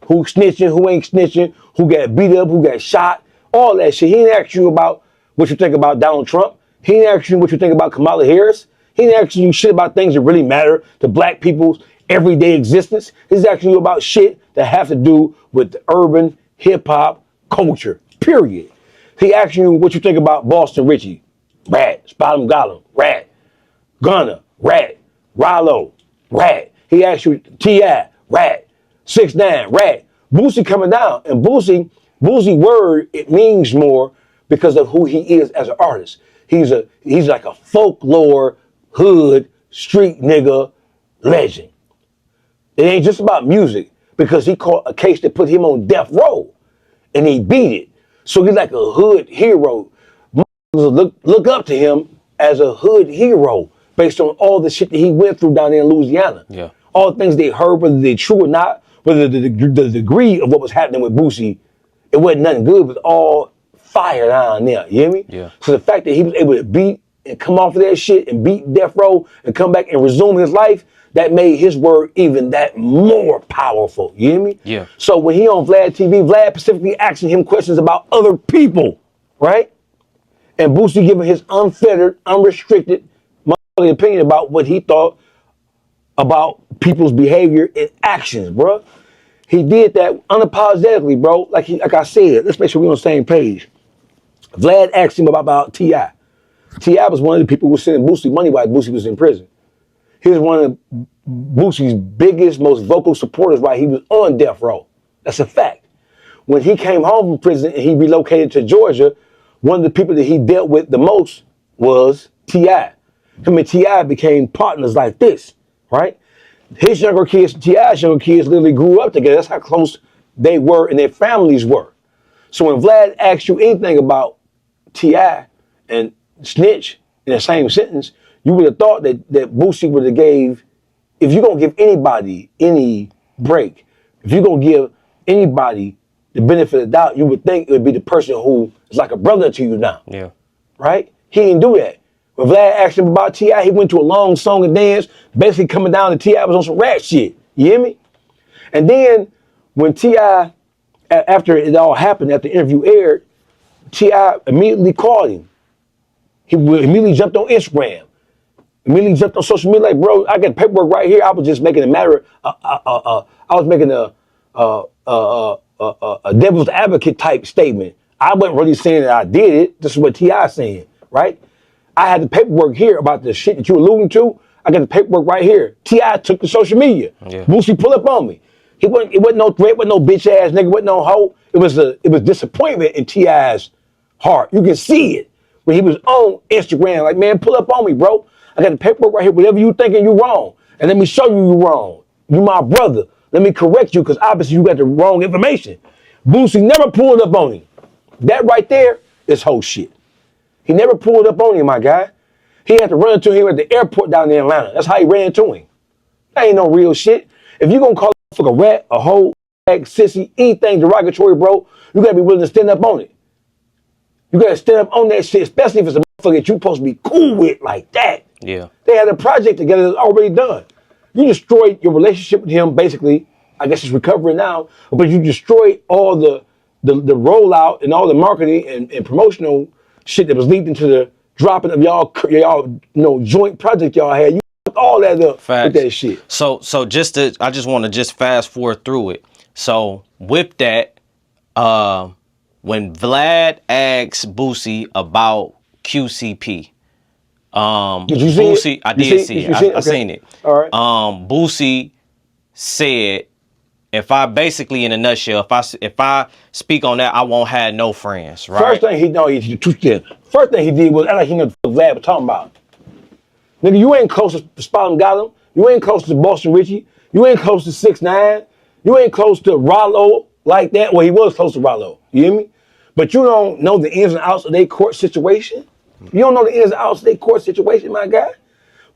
Who snitching, who ain't snitching, who got beat up, who got shot, all that shit. He ain't asking you about what you think about Donald Trump. He ain't asking you what you think about Kamala Harris. He ain't asking you shit about things that really matter to black people's everyday existence. He's asking you about shit that have to do with the urban hip-hop culture, period. He asking you what you think about Boston Richie. Rat. Spottum Gollum. Rat. Gunna. Rat. Rollo. Rat. He asks you T.I. Rat. 6ix9ine. Rat. Boosie coming down. And Boosie word, it means more because of who he is as an artist. He's like a folklore, hood, street nigga legend. It ain't just about music because he caught a case that put him on death row and he beat it. So he's like a hood hero. Look up to him as a hood hero based on all the shit that he went through down there in Louisiana. Yeah. All the things they heard, whether they're true or not, whether the degree of what was happening with Boosie, it wasn't nothing good, it was all fire down there. You hear me? Yeah. So the fact that he was able to beat and come off of that shit and beat death row and come back and resume his life, that made his word even that more powerful. You hear me? Yeah. So when he on VladTV, Vlad specifically asking him questions about other people, right? And Boosie giving his unfettered, unrestricted opinion about what he thought about people's behavior and actions, bro. He did that unapologetically, bro. Like I said, let's make sure we're on the same page. Vlad asked him about T.I. T.I. was one of the people who was sending Boosie money while Boosie was in prison. He was one of Boosie's biggest, most vocal supporters while he was on death row. That's a fact. When he came home from prison and he relocated to Georgia, one of the people that he dealt with the most was T.I. Him and T.I. became partners like this, right? His younger kids, T.I.'s younger kids literally grew up together. That's how close they were and their families were. So when Vlad asked you anything about T.I. and Snitch in the same sentence, you would have thought that Boosie would have gave, if you're going to give anybody any break, if you're going to give anybody the benefit of the doubt, you would think it would be the person who is like a brother to you now. Yeah. Right? He didn't do that. When Vlad asked him about T.I., he went to a long song and dance, basically coming down to T.I. was on some rat shit. You hear me? And then when T.I., after it all happened, after the interview aired, T.I. immediately called him. He immediately jumped on Instagram. Immediately jumped on social media like, bro, I got paperwork right here. I was just making a matter, I was making a devil's advocate type statement. I wasn't really saying that I did it. This is what T.I. saying, right? I had the paperwork here about the shit that you alluding to. I got the paperwork right here. T.I. took to social media. Yeah. Boosie pull up on me. It wasn't no threat, wasn't no bitch ass nigga, wasn't no hoe. It was disappointment in T.I.'s heart. You can see it when he was on Instagram. Like, man, pull up on me, bro. I got the paperwork right here. Whatever you thinking, you wrong. And let me show you wrong. You my brother. Let me correct you because obviously you got the wrong information. Boosie never pulled up on him. That right there is whole shit. He never pulled up on him, my guy. He had to run into him at the airport down in Atlanta. That's how he ran into him. That ain't no real shit. If you gonna call a motherfucker a rat, a hoe, sissy, anything derogatory, bro, you gotta be willing to stand up on it. You gotta stand up on that shit, especially if it's a motherfucker that you supposed to be cool with like that. Yeah. They had a project together that's already done. You destroyed your relationship with him, basically. I guess it's recovering now, but you destroyed all the rollout and all the marketing and promotional shit that was leading to the dropping of y'all joint project y'all had. You fucked all that up with that shit. So I just want to just fast forward through it. So with that, when Vlad asked Boosie about QcP, did you see Boosie, it? I did see it. I seen it. All right. Boosie said, if I basically, in a nutshell, if I speak on that, I won't have no friends, right? First thing he did was act like he knew what Vlad was talking about. Nigga, you ain't close to Spotting Got him. You ain't close to Boston Richie. You ain't close to 6ix9ine. You ain't close to Rollo like that. Well, he was close to Rollo. You hear me? But you don't know the ins and outs of their court situation. You don't know the ins and outs of their court situation, my guy.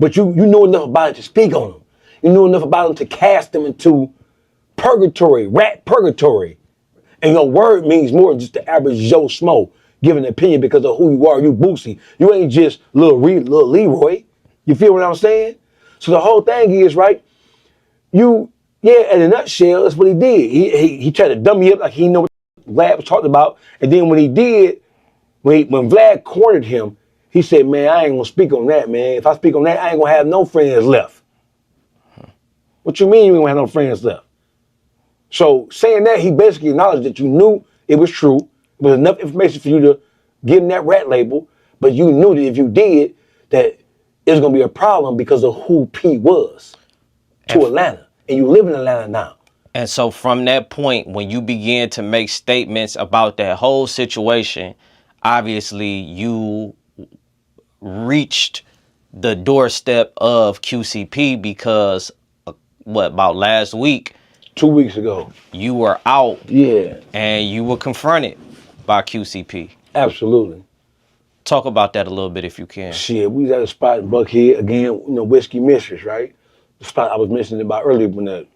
But you know enough about it to speak on them. You know enough about them to cast them into purgatory, rat purgatory. And your word means more than just the average Joe Smo giving an opinion because of who you are. You Boosie. You ain't just little Leroy. You feel what I'm saying? So the whole thing is, right, in a nutshell, that's what he did. He tried to dumb me up like he knew what Vlad was talking about. And then when he did, when Vlad cornered him, he said, man, I ain't gonna speak on that, man. If I speak on that, I ain't gonna have no friends left. What you mean you ain't gonna have no friends left? So saying that, he basically acknowledged that you knew it was true. It was enough information for you to give him that rat label, but you knew that if you did, that it was gonna be a problem because of who P was to Atlanta. And you live in Atlanta now. And so from that point, when you began to make statements about that whole situation, obviously you reached the doorstep of QcP because about last week? 2 weeks ago. You were out. Yeah. And you were confronted by QcP. Absolutely. Talk about that a little bit if you can. Shit, we was at a spot in Buckhead, again, Whiskey Mistress, right? The spot I was mentioning about earlier when the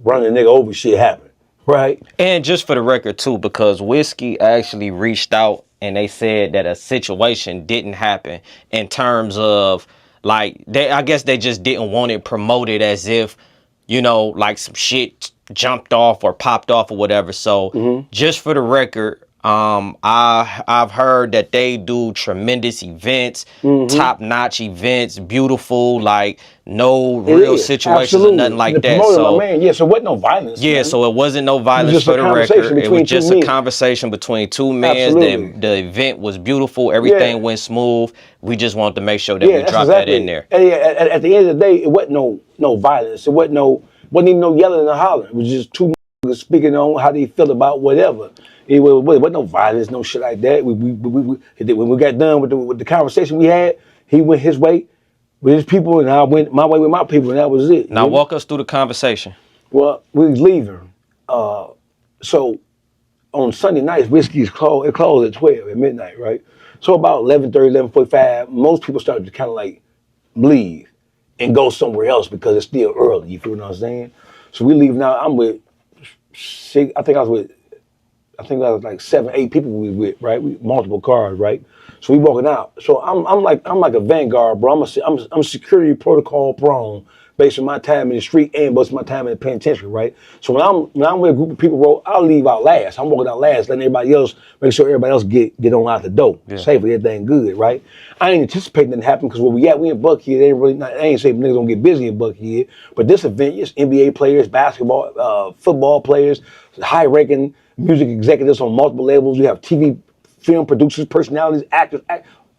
running nigga over shit happened, right? And just for the record too, because Whiskey actually reached out and they said that a situation didn't happen in terms of like, I guess they just didn't want it promoted as if, like some shit jumped off or popped off or whatever. So just for the record, I've heard that they do tremendous events, top-notch events, beautiful, like no real situations or nothing like that. So so it wasn't no violence. Yeah, so it wasn't no violence for the record. It was just a conversation between two men. The event was beautiful. Everything went smooth. We just wanted to make sure that we dropped that in there. At the end of the day, it wasn't no violence. It wasn't even no yelling and hollering. It was just two niggas speaking on how they feel about whatever. It wasn't no violence, no shit like that. When we got done with the conversation we had, he went his way with his people, and I went my way with my people, and that was it. Now walk us through the conversation. Well, we was leaving. So on Sunday nights, Whiskey's closed. It closed at 12 at midnight, right? So about 11:30, 11:45, most people started to kind of like leave and go somewhere else because it's still early. You feel what I'm saying? So we leave now. I'm with six. I think I was like 7, 8 people we was with, right? Multiple cars, right? So we walking out. So I'm like a vanguard, bro. I'm security protocol prone based on my time in the street and based on my time in the penitentiary, right? So when I'm with a group of people, bro, I'll leave out last. I'm walking out last, letting everybody else make sure everybody else get on out the door safely. Everything good, right? I ain't anticipating that to happen because where we in Buckhead. I ain't saying niggas don't get busy in Buckhead, but this event, it's NBA players, basketball, football players, high-ranking music executives on multiple levels. You have TV, film producers, personalities, actors.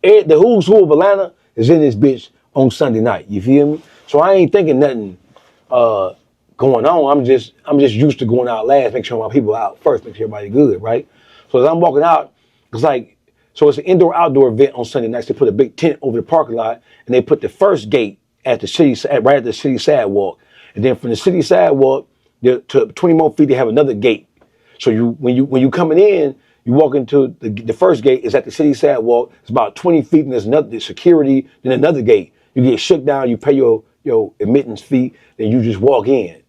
The who's who of Atlanta is in this bitch on Sunday night. You feel me? So I ain't thinking nothing going on. I'm just used to going out last, make sure my people out first, make sure everybody good, right? So as I'm walking out, it's an indoor-outdoor event on Sunday nights. They put a big tent over the parking lot, and they put the first gate right at the city sidewalk. And then from the city sidewalk to 20 more feet, they have another gate. So when you coming in, You walk into the first gate is at the city sidewalk. It's about 20 feet, and there's another security, then another gate. You get shook down, you pay your admittance fee, then you just walk in.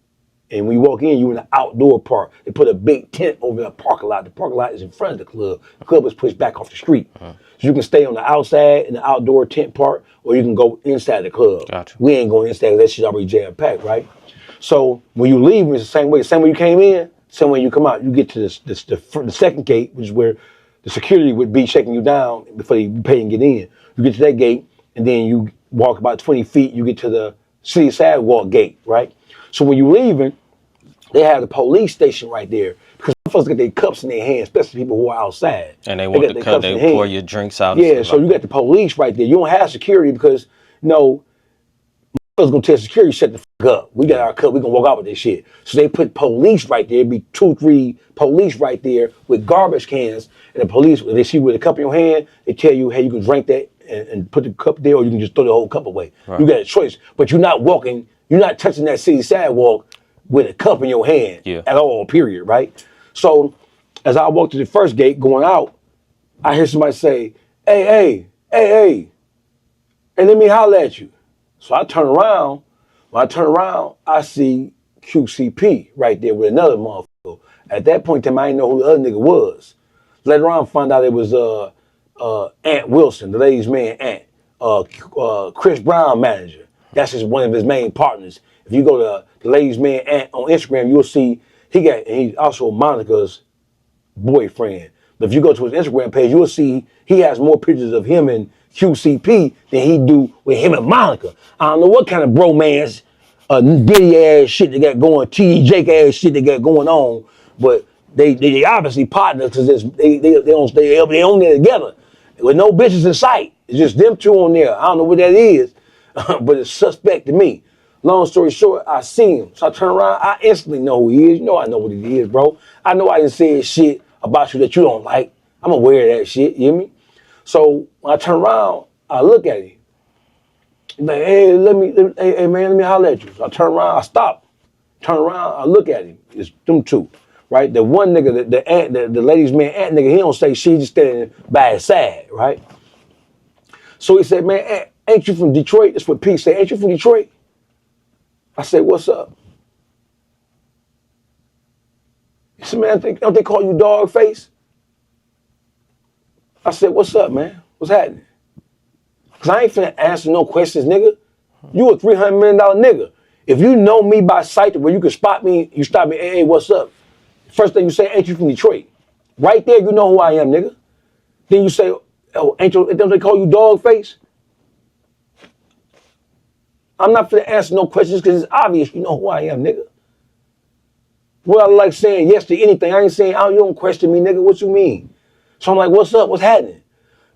And when you walk in, you're in the outdoor part. They put a big tent over the parking lot. The parking lot is in front of the club. The club is pushed back off the street. So you can stay on the outside in the outdoor tent part, or you can go inside the club. Gotcha. We ain't going inside, that shit already jam-packed, right? So when you leave, it's the same way. The same way you came in, same way you come out. You get to the second gate, which is where the security would be shaking you down before you pay and get in. You get to that gate, and then you walk about 20 feet, you get to the city sidewalk gate, right? So when you're leaving, they have the police station right there because some folks get their cups in their hands, especially people who are outside. And they want the cup, they pour your drinks out. Yeah, so you got the police right there. You don't have security because, motherfuckers gonna tell security, shut the fuck up. We got our cup, we gonna walk out with this shit. So they put police right there, be 2, 3 police right there with garbage cans. And the police, when they see you with a cup in your hand, they tell you, hey, you can drink that and put the cup there, or you can just throw the whole cup away. Right. You got a choice, but you're not walking, you're not touching that city sidewalk with a cup in your hand at all, period, right? So as I walked to the first gate going out, I hear somebody say, hey, let me holler at you. So I turn around. When I turn around, I see QcP right there with another motherfucker. At that point in time, I didn't know who the other nigga was. Later on, I found out it was Ant Wilson, the ladies' man Ant, Chris Brown manager. That's just one of his main partners. If you go to the ladies' man Ant on Instagram, you'll see he's also Monica's boyfriend. But if you go to his Instagram page, you'll see he has more pictures of him and QcP than he do with him and Monica. I don't know what kind of bromance, Diddy ass shit they got going, T.D. Jake ass shit they got going on, but they obviously partners because they on there together with no bitches in sight. It's just them two on there. I don't know what that is, but it's suspect to me. Long story short, I see him. So I turn around, I instantly know who he is. You know I know what he is, bro. I know I done said shit about you that you don't like. I'm aware of that shit, you hear me? So when I turn around, I look at him. He's like, hey, hey man, let me holler at you. So I turn around, I stop. Turn around, I look at him. It's them two, right? The one nigga, the ladies' man Ant nigga, he don't say shit, just standing by his side, right? So he said, man, Ant, ain't you from Detroit? That's what P said, ain't you from Detroit? I said, what's up? He said, man, don't they call you Dawgface? I said, what's up, man? What's happening? Because I ain't finna answer no questions, nigga. You a $300 million nigga. If you know me by sight where you can spot me, you stop me, hey, what's up? First thing you say, ain't you from Detroit? Right there, you know who I am, nigga. Then you say, oh, don't they call you Dawgface? I'm not finna answer no questions because it's obvious you know who I am, nigga. Well, I like saying yes to anything. I ain't saying, oh, you don't question me, nigga. What you mean? So I'm like, what's up? What's happening?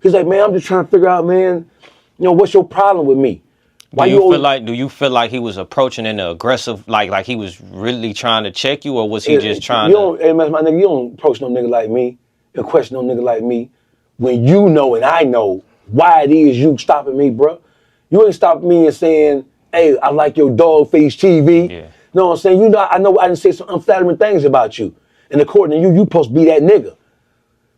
He's like, man, I'm just trying to figure out, man, what's your problem with me? Do you feel like he was approaching in an aggressive, like he was really trying to check you, or was he just trying to? Hey, man, my nigga, you don't approach no nigga like me and question no nigga like me when you know and I know why it is you stopping me, bro. You ain't stopping me and saying, hey, I like your Dawgface TV. Yeah. You know what I'm saying? I know I didn't say some unflattering things about you. And according to you, supposed to be that nigga.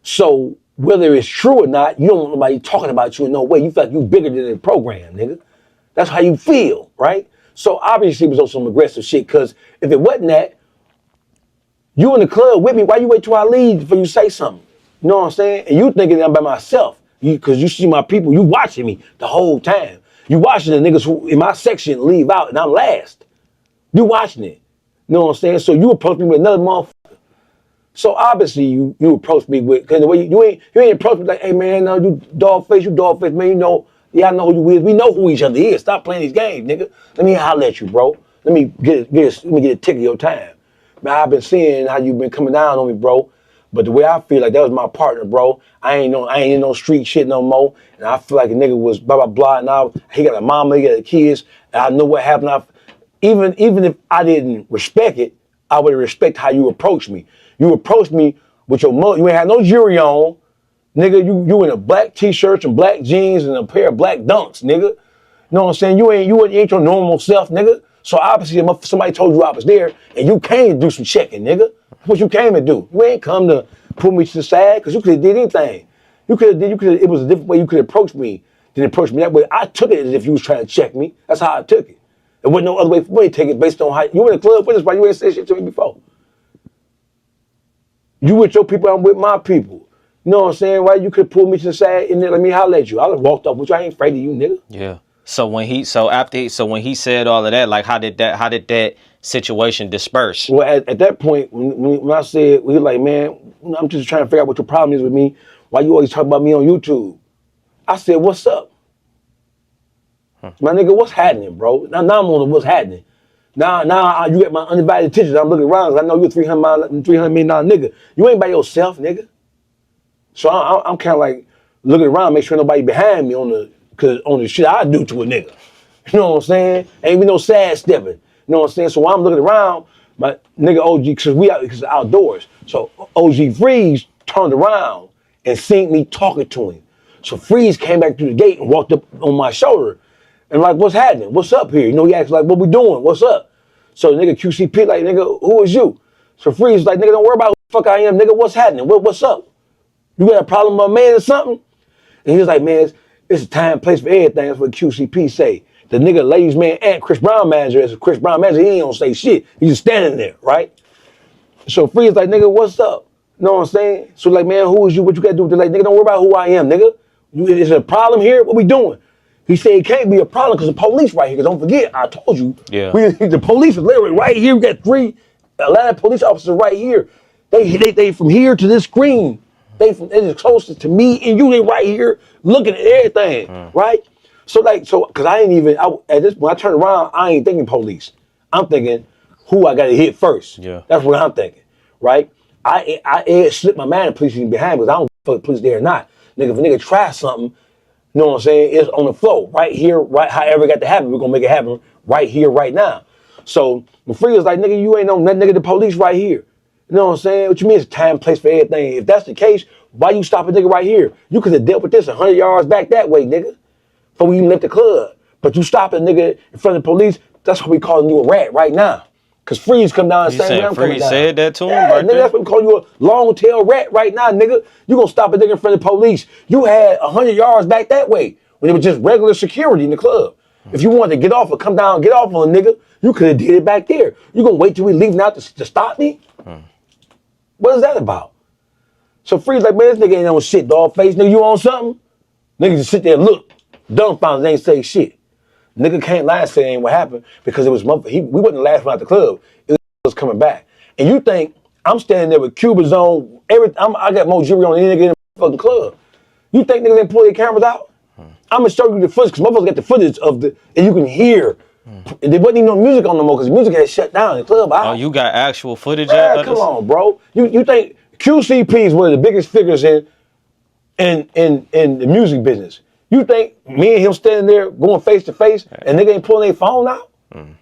So whether it's true or not, you don't want nobody talking about you in no way. You feel like you bigger than the program, nigga. That's how you feel, right? So obviously it was on some aggressive shit, because if it wasn't that, you in the club with me, why you wait till I leave before you say something? You know what I'm saying? And you thinking I'm by myself, because you see my people, you watching me the whole time. You watching the niggas who in my section leave out and I'm last. You watching it. You know what I'm saying? So you approach me with another motherfucker. So obviously you approach me with, because the way you ain't approach me like, hey man, no, you Dawgface, man, you know, yeah, I know who you is. We know who each other is. Stop playing these games, nigga. Let me holler at you, bro. Let me get a tick of your time. Man, I've been seeing how you've been coming down on me, bro. But the way I feel like that was my partner, bro. I ain't in no street shit no more. And I feel like a nigga was blah blah blah. And he got a mama, he got kids. And I know what happened. Even if I didn't respect it, I would respect how you approached me. You approached me with your mother. You ain't had no jewelry on, nigga. You in a black t-shirt and black jeans and a pair of black dunks, nigga. You know what I'm saying? You ain't your normal self, nigga. So obviously somebody told you I was there, and you came to do some checking, nigga. That's what you came to do. You ain't come to pull me to the side, because you could have did anything. It was a different way you could approach me than approach me that way. I took it as if you was trying to check me. That's how I took it. There wasn't no other way for me to take it based on how you in the club with us, but you ain't said shit to me before. You with your people, I'm with my people. You know what I'm saying? Right? You could pull me to the side and then let me holler at you. I would have walked up with you. I ain't afraid of you, nigga. Yeah. So when he said all of that, like how did that situation disperse? Well, at that point, when I said, he was like, man, I'm just trying to figure out what your problem is with me. Why you always talk about me on YouTube? I said, what's up? My nigga, what's happening, bro? Now I'm on what's happening. Now you get my undivided attention. I'm looking around because I know you're a $300 million nigga. You ain't by yourself, nigga. So I'm kind of like looking around, make sure nobody behind me on the shit I do to a nigga. You know what I'm saying? Ain't even no sad stepping. You know what I'm saying? So while I'm looking around, my nigga OG, because outdoors. So OG Freeze turned around and seen me talking to him. So Freeze came back through the gate and walked up on my shoulder. And like, what's happening? What's up here? You know, he asked like, what we doing? What's up? So nigga QcP like, nigga, who is you? So Freeze like, nigga, don't worry about who the fuck I am, nigga. What's happening? What's up? You got a problem with my man or something? And he was like, man, it's a time, place for everything. That's what QcP say. The nigga ladies man and Chris Brown manager is Chris Brown manager. He ain't gonna say shit. He's just standing there, right? So Freeze like, nigga, what's up? You know what I'm saying? So like, man, who is you? What you gotta do with the like, nigga, don't worry about who I am, nigga. Is there a problem here? What we doing? He said it can't be a problem because the police right here. Because don't forget, I told you, the police is literally right here. We got 3 Atlanta police officers right here. They from here to this screen. They as closest to me and you. They right here looking at everything, right? So because I ain't even at this when I turn around, I ain't thinking police. I'm thinking who I got to hit first. Yeah, that's what I'm thinking, right? I slipped my mind and police behind because I don't fuck police there or not. Nigga, if a nigga try something. You know what I'm saying? It's on the flow, right here, right. However it got to happen, we're gonna make it happen right here, right now. So the free was like, nigga, you ain't no nigga. The police right here. You know what I'm saying? What you mean? It's time, place for everything. If that's the case, why you stop a nigga right here? You could have dealt with this 100 yards back that way, nigga, before we even left the club. But you stop a nigga in front of the police. That's what we calling you a rat right now. Cause Freeze come down and say, Freeze said that to him, yeah, right nigga, there? that's what we call you a long tail rat right now, nigga. You gonna stop a nigga in front of the police. You had 100 yards back that way when it was just regular security in the club. If you wanted to get off or come down and get off on a nigga, you could have did it back there. You gonna wait till we leaving out to stop me? What is that about? So Freeze like, man, this nigga ain't on shit, Dawgface. Nigga, you on something? Nigga just sit there and look. Dumbfounded, ain't say shit. Nigga can't lie and say it ain't what happened because it was we wasn't the last one out the club. It was coming back. And you think I'm standing there with Cuba's on I got more jewelry on any nigga in the fucking club. You think niggas ain't pull their cameras out? I'm gonna show you the footage because motherfuckers got the footage of and you can hear. And there wasn't even no music on no more because the music had shut down in the club. Oh, you got actual footage of this? Come on, bro. You think QcP is one of the biggest figures in the music business? You think me and him standing there going face to face and nigga ain't pulling their phone out?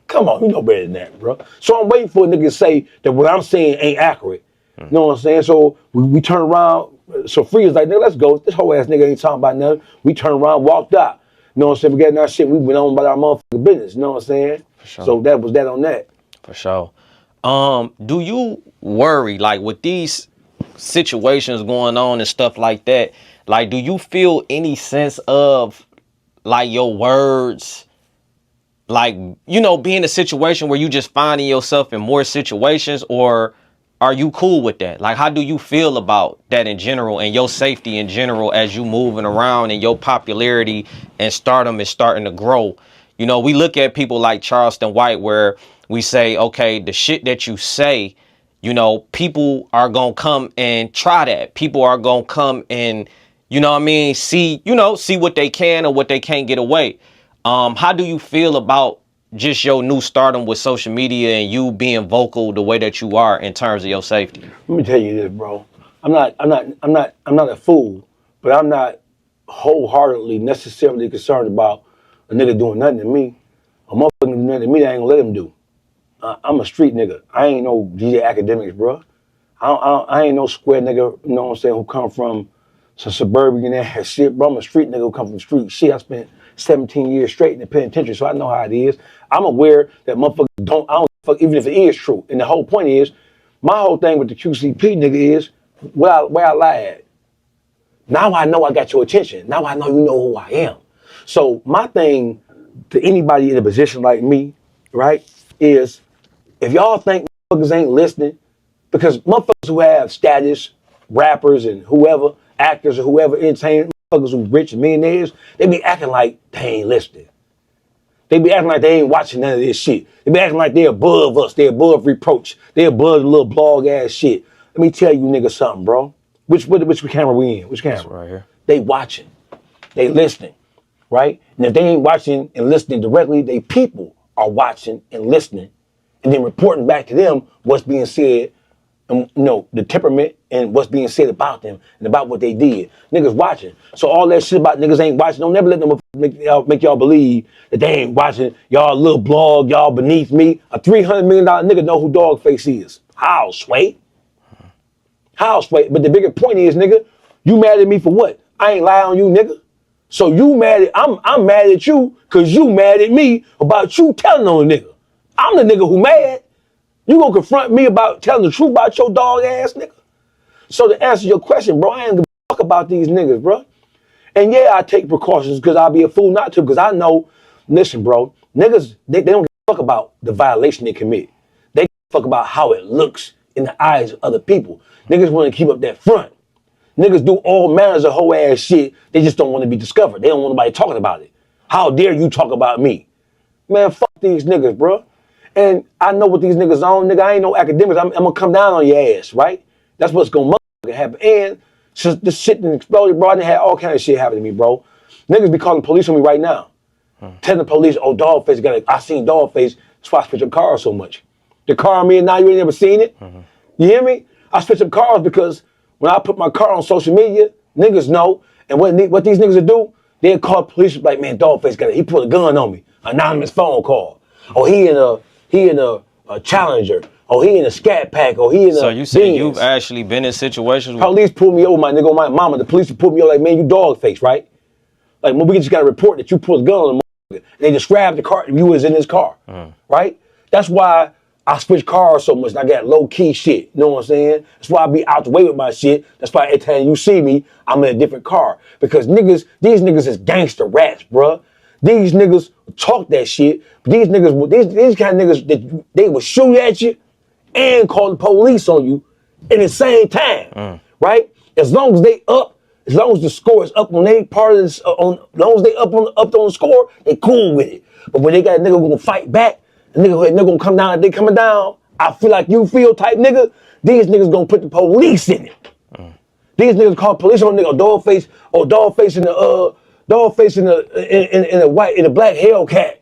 Come on, you know better than that, bro. So I'm waiting for a nigga to say that what I'm saying ain't accurate. You know what I'm saying? So we turn around. So Free is like, nigga, let's go. This whole ass nigga ain't talking about nothing. We turned around, walked out. You know what I'm saying? We got our shit. We went on about our motherfucking business. You know what I'm saying? For sure. So that was that on that. For sure. Do you worry, like with these situations going on and stuff like that, like do you feel any sense of like your words, like, you know, being a situation where you just finding yourself in more situations, or are you cool with that? Like, how do you feel about that in general and your safety in general as you moving around and your popularity and stardom is starting to grow? You know, we look at people like Charleston White where we say, okay, the shit that you say, you know, people are going to come and try that. People are going to come and, you know what I mean, see what they can or what they can't get away. How do you feel about just your new stardom with social media and you being vocal the way that you are in terms of your safety? Let me tell you this, bro. I'm not a fool, but I'm not wholeheartedly necessarily concerned about a nigga doing nothing to me. A motherfucker doing nothing to me, I ain't gonna let him do. I'm a street nigga. I ain't no DJ Academics, bro. I ain't no square nigga, you know what I'm saying, who come from some suburban ass shit, bro. I'm a street nigga who come from street shit. I spent 17 years straight in the penitentiary, so I know how it is. I'm aware that motherfuckers I don't fuck, even if it is true. And the whole point is, my whole thing with the QcP nigga is, where I lie at. Now I know I got your attention. Now I know you know who I am. So my thing to anybody in a position like me, right, is if y'all think motherfuckers ain't listening, because motherfuckers who have status, rappers and whoever, actors or whoever, entertainers, motherfuckers who rich and millionaires, they be acting like they ain't listening. They be acting like they ain't watching none of this shit. They be acting like they above us. They above reproach. They above the little blog ass shit. Let me tell you niggas something, bro. Which camera we in? Which camera? That's right here. They watching. They listening. Right? And if they ain't watching and listening directly, they people are watching and listening and then reporting back to them what's being said and the temperament and what's being said about them and about what they did. Niggas watching. So all that shit about niggas ain't watching, don't never let them make y'all believe that they ain't watching. Y'all little blog, y'all beneath me. A $300 million nigga know who Dawgface is. How, Sway? How, Sway? But the bigger point is, nigga, you mad at me for what? I ain't lie on you, nigga. So you mad at, I'm mad at you because you mad at me about you telling on a nigga. I'm the nigga who mad. You gonna confront me about telling the truth about your dog ass nigga? So to answer your question, bro, I ain't gonna talk about these niggas, bro. And yeah, I take precautions because I'll be a fool not to, because I know, listen, bro, niggas, they don't give a fuck about the violation they commit. They give a fuck about how it looks in the eyes of other people. Niggas wanna keep up that front. Niggas do all manners of whole ass shit. They just don't want to be discovered. They don't want nobody talking about it. How dare you talk about me? Man, fuck these niggas, bro. And I know what these niggas on, nigga. I ain't no academics. I'm gonna come down on your ass, right? That's what's gonna happen. And since this shit done exploded, bro, I done had all kind of shit happen to me, bro. Niggas be calling police on me right now. Telling the police, oh, Dawgface I seen Dawgface, that's why I switch up cars so much. The car me and now you ain't never seen it. You hear me? I switch up cars because when I put my car on social media, niggas know. And what these niggas will do, they'll call police like, man, Dawgface he put a gun on me. Anonymous phone call. Or he in a Challenger. Or he in a Scat Pack. Or he in a So you say Benz. you've actually been in situations where Police pulled me over, my nigga, on my mama. The police pulled me over like, man, you Dawgface, right? Like, well, we just got a report that you pulled a gun on the motherfucker. They described the car, you was in this car, right? That's why I switch cars so much and I got low-key shit, you know what I'm saying? That's why I be out the way with my shit. That's why every time you see me, I'm in a different car. Because these niggas is gangster rats, bruh. These niggas talk that shit, but these kind of niggas, that they will shoot at you and call the police on you at the same time, right? As long as they up, as long as the score is up on their part of this, as long as they up on the score, they cool with it. But when they got a nigga who gonna fight back, a nigga gonna come down, they coming down, I feel like you feel type nigga, these niggas gonna put the police in it. These niggas call police on nigga, Dawgface in the black Hellcat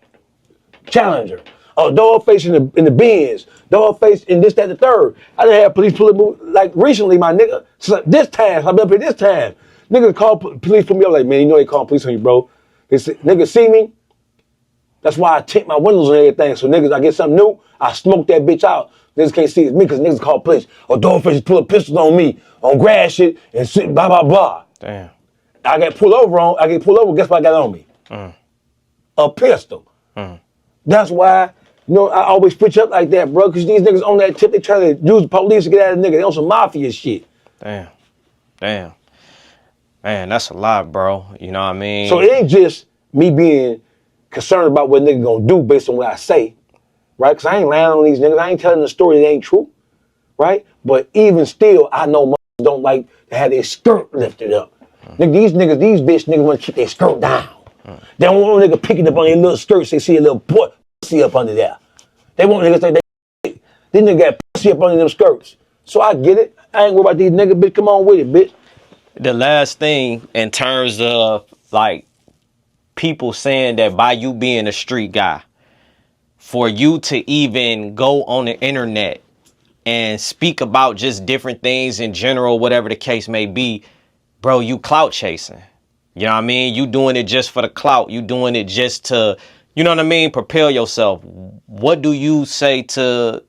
Challenger. Dawgface in the Benz, Dawgface in this, that, the third. I done had police pull me like recently, my nigga. So this time, I've been up here this time. Niggas call police pull me up like, man, you know they call police on you, bro. They say, niggas see me. That's why I tint my windows and everything. So niggas, I get something new, I smoke that bitch out. Niggas can't see it's me because niggas call police. Or Dawgface pull a pistol on me on grass shit and shit, blah, blah, blah. damn. I get pulled over, guess what I got on me? A pistol. That's why, I always switch up like that, bro, because these niggas on that tip, they trying to use the police to get at a nigga. They on some mafia shit. Damn. Man, that's a lot, bro. You know what I mean? So it ain't just me being concerned about what nigga gonna do based on what I say, right? Because I ain't lying on these niggas. I ain't telling a story that ain't true, right? But even still, I know motherfuckers don't like to have their skirt lifted up. Nigga, these bitch niggas want to keep their skirt down. They don't want a nigga picking up on their little skirts. They see a little pussy up under there. They want niggas like they these niggas got pussy up under them skirts. So I get it. I ain't worried about these niggas, bitch. Come on with it, bitch. The last thing in terms of like people saying that by you being a street guy, for you to even go on the internet and speak about just different things in general, whatever the case may be, bro, you clout chasing. You know what I mean? You doing it just for the clout. You doing it just to, you know what I mean, propel yourself. What do you say to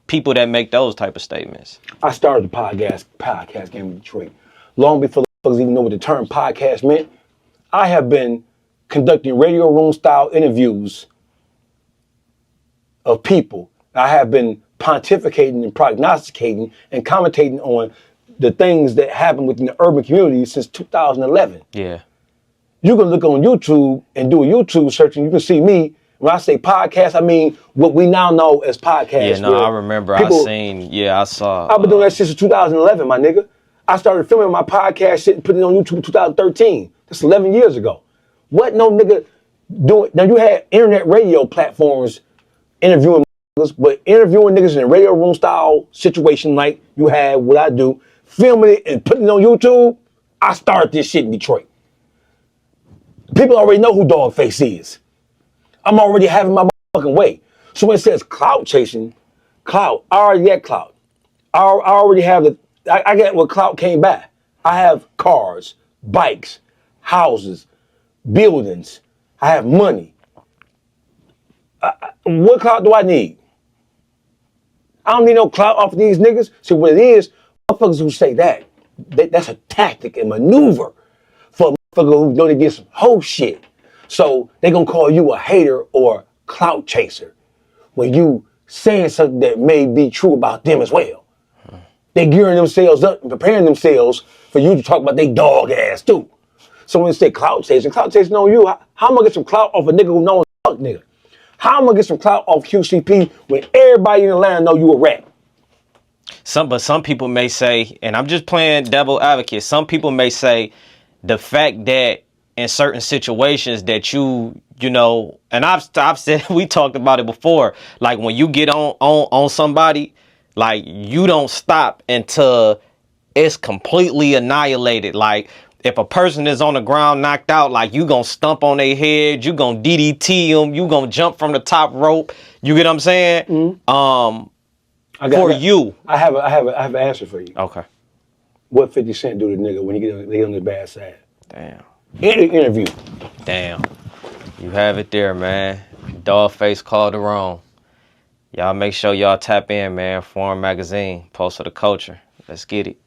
people that make those type of statements? I started the podcast game in Detroit. Long before the motherfuckers even know what the term podcast meant, I have been conducting radio room style interviews of people. I have been pontificating and prognosticating and commentating on the things that happen within the urban community since 2011. Yeah. You can look on YouTube and do a YouTube search, and you can see me. When I say podcast, I mean what we now know as podcasts. Yeah, no, I remember. I saw. I've been doing that since 2011, my nigga. I started filming my podcast shit and putting it on YouTube in 2013. That's 11 years ago. What no nigga doing? Now you had internet radio platforms interviewing niggas, but interviewing niggas in a radio room style situation like you had what I do, filming it and putting it on YouTube. I started this shit in Detroit. People already know who Dawgface is. I'm already having my fucking way. So when it says clout chasing, clout, I already got clout. I already have I get what clout came by. I have cars, bikes, houses, buildings. I have money. What clout do I need? I don't need no clout off of these niggas. See what it is, motherfuckers who say that's a tactic and maneuver for a motherfucker who know they get some whole shit. So they gonna call you a hater or clout chaser when you saying something that may be true about them as well. They gearing themselves up and preparing themselves for you to talk about they dog ass too. So when they say clout chasing on you, how am I gonna get some clout off a nigga who knows fuck nigga? How am I gonna get some clout off QcP when everybody in the land know you a rat? But some people may say, and I'm just playing devil advocate, some people may say the fact that in certain situations that you know, and I've said, we talked about it before, like when you get on somebody, like you don't stop until it's completely annihilated. Like if a person is on the ground knocked out, like you gonna stump on their head, you gonna DDT them, you gonna jump from the top rope. You get what I'm saying? Mm-hmm. I have an answer for you. Okay. What 50 Cent do to the nigga when he get on his bad side? Damn. Interview. Damn. You have it there, man. Dawgface called it wrong. Y'all make sure y'all tap in, man. Foreign Magazine, Post of the Culture. Let's get it.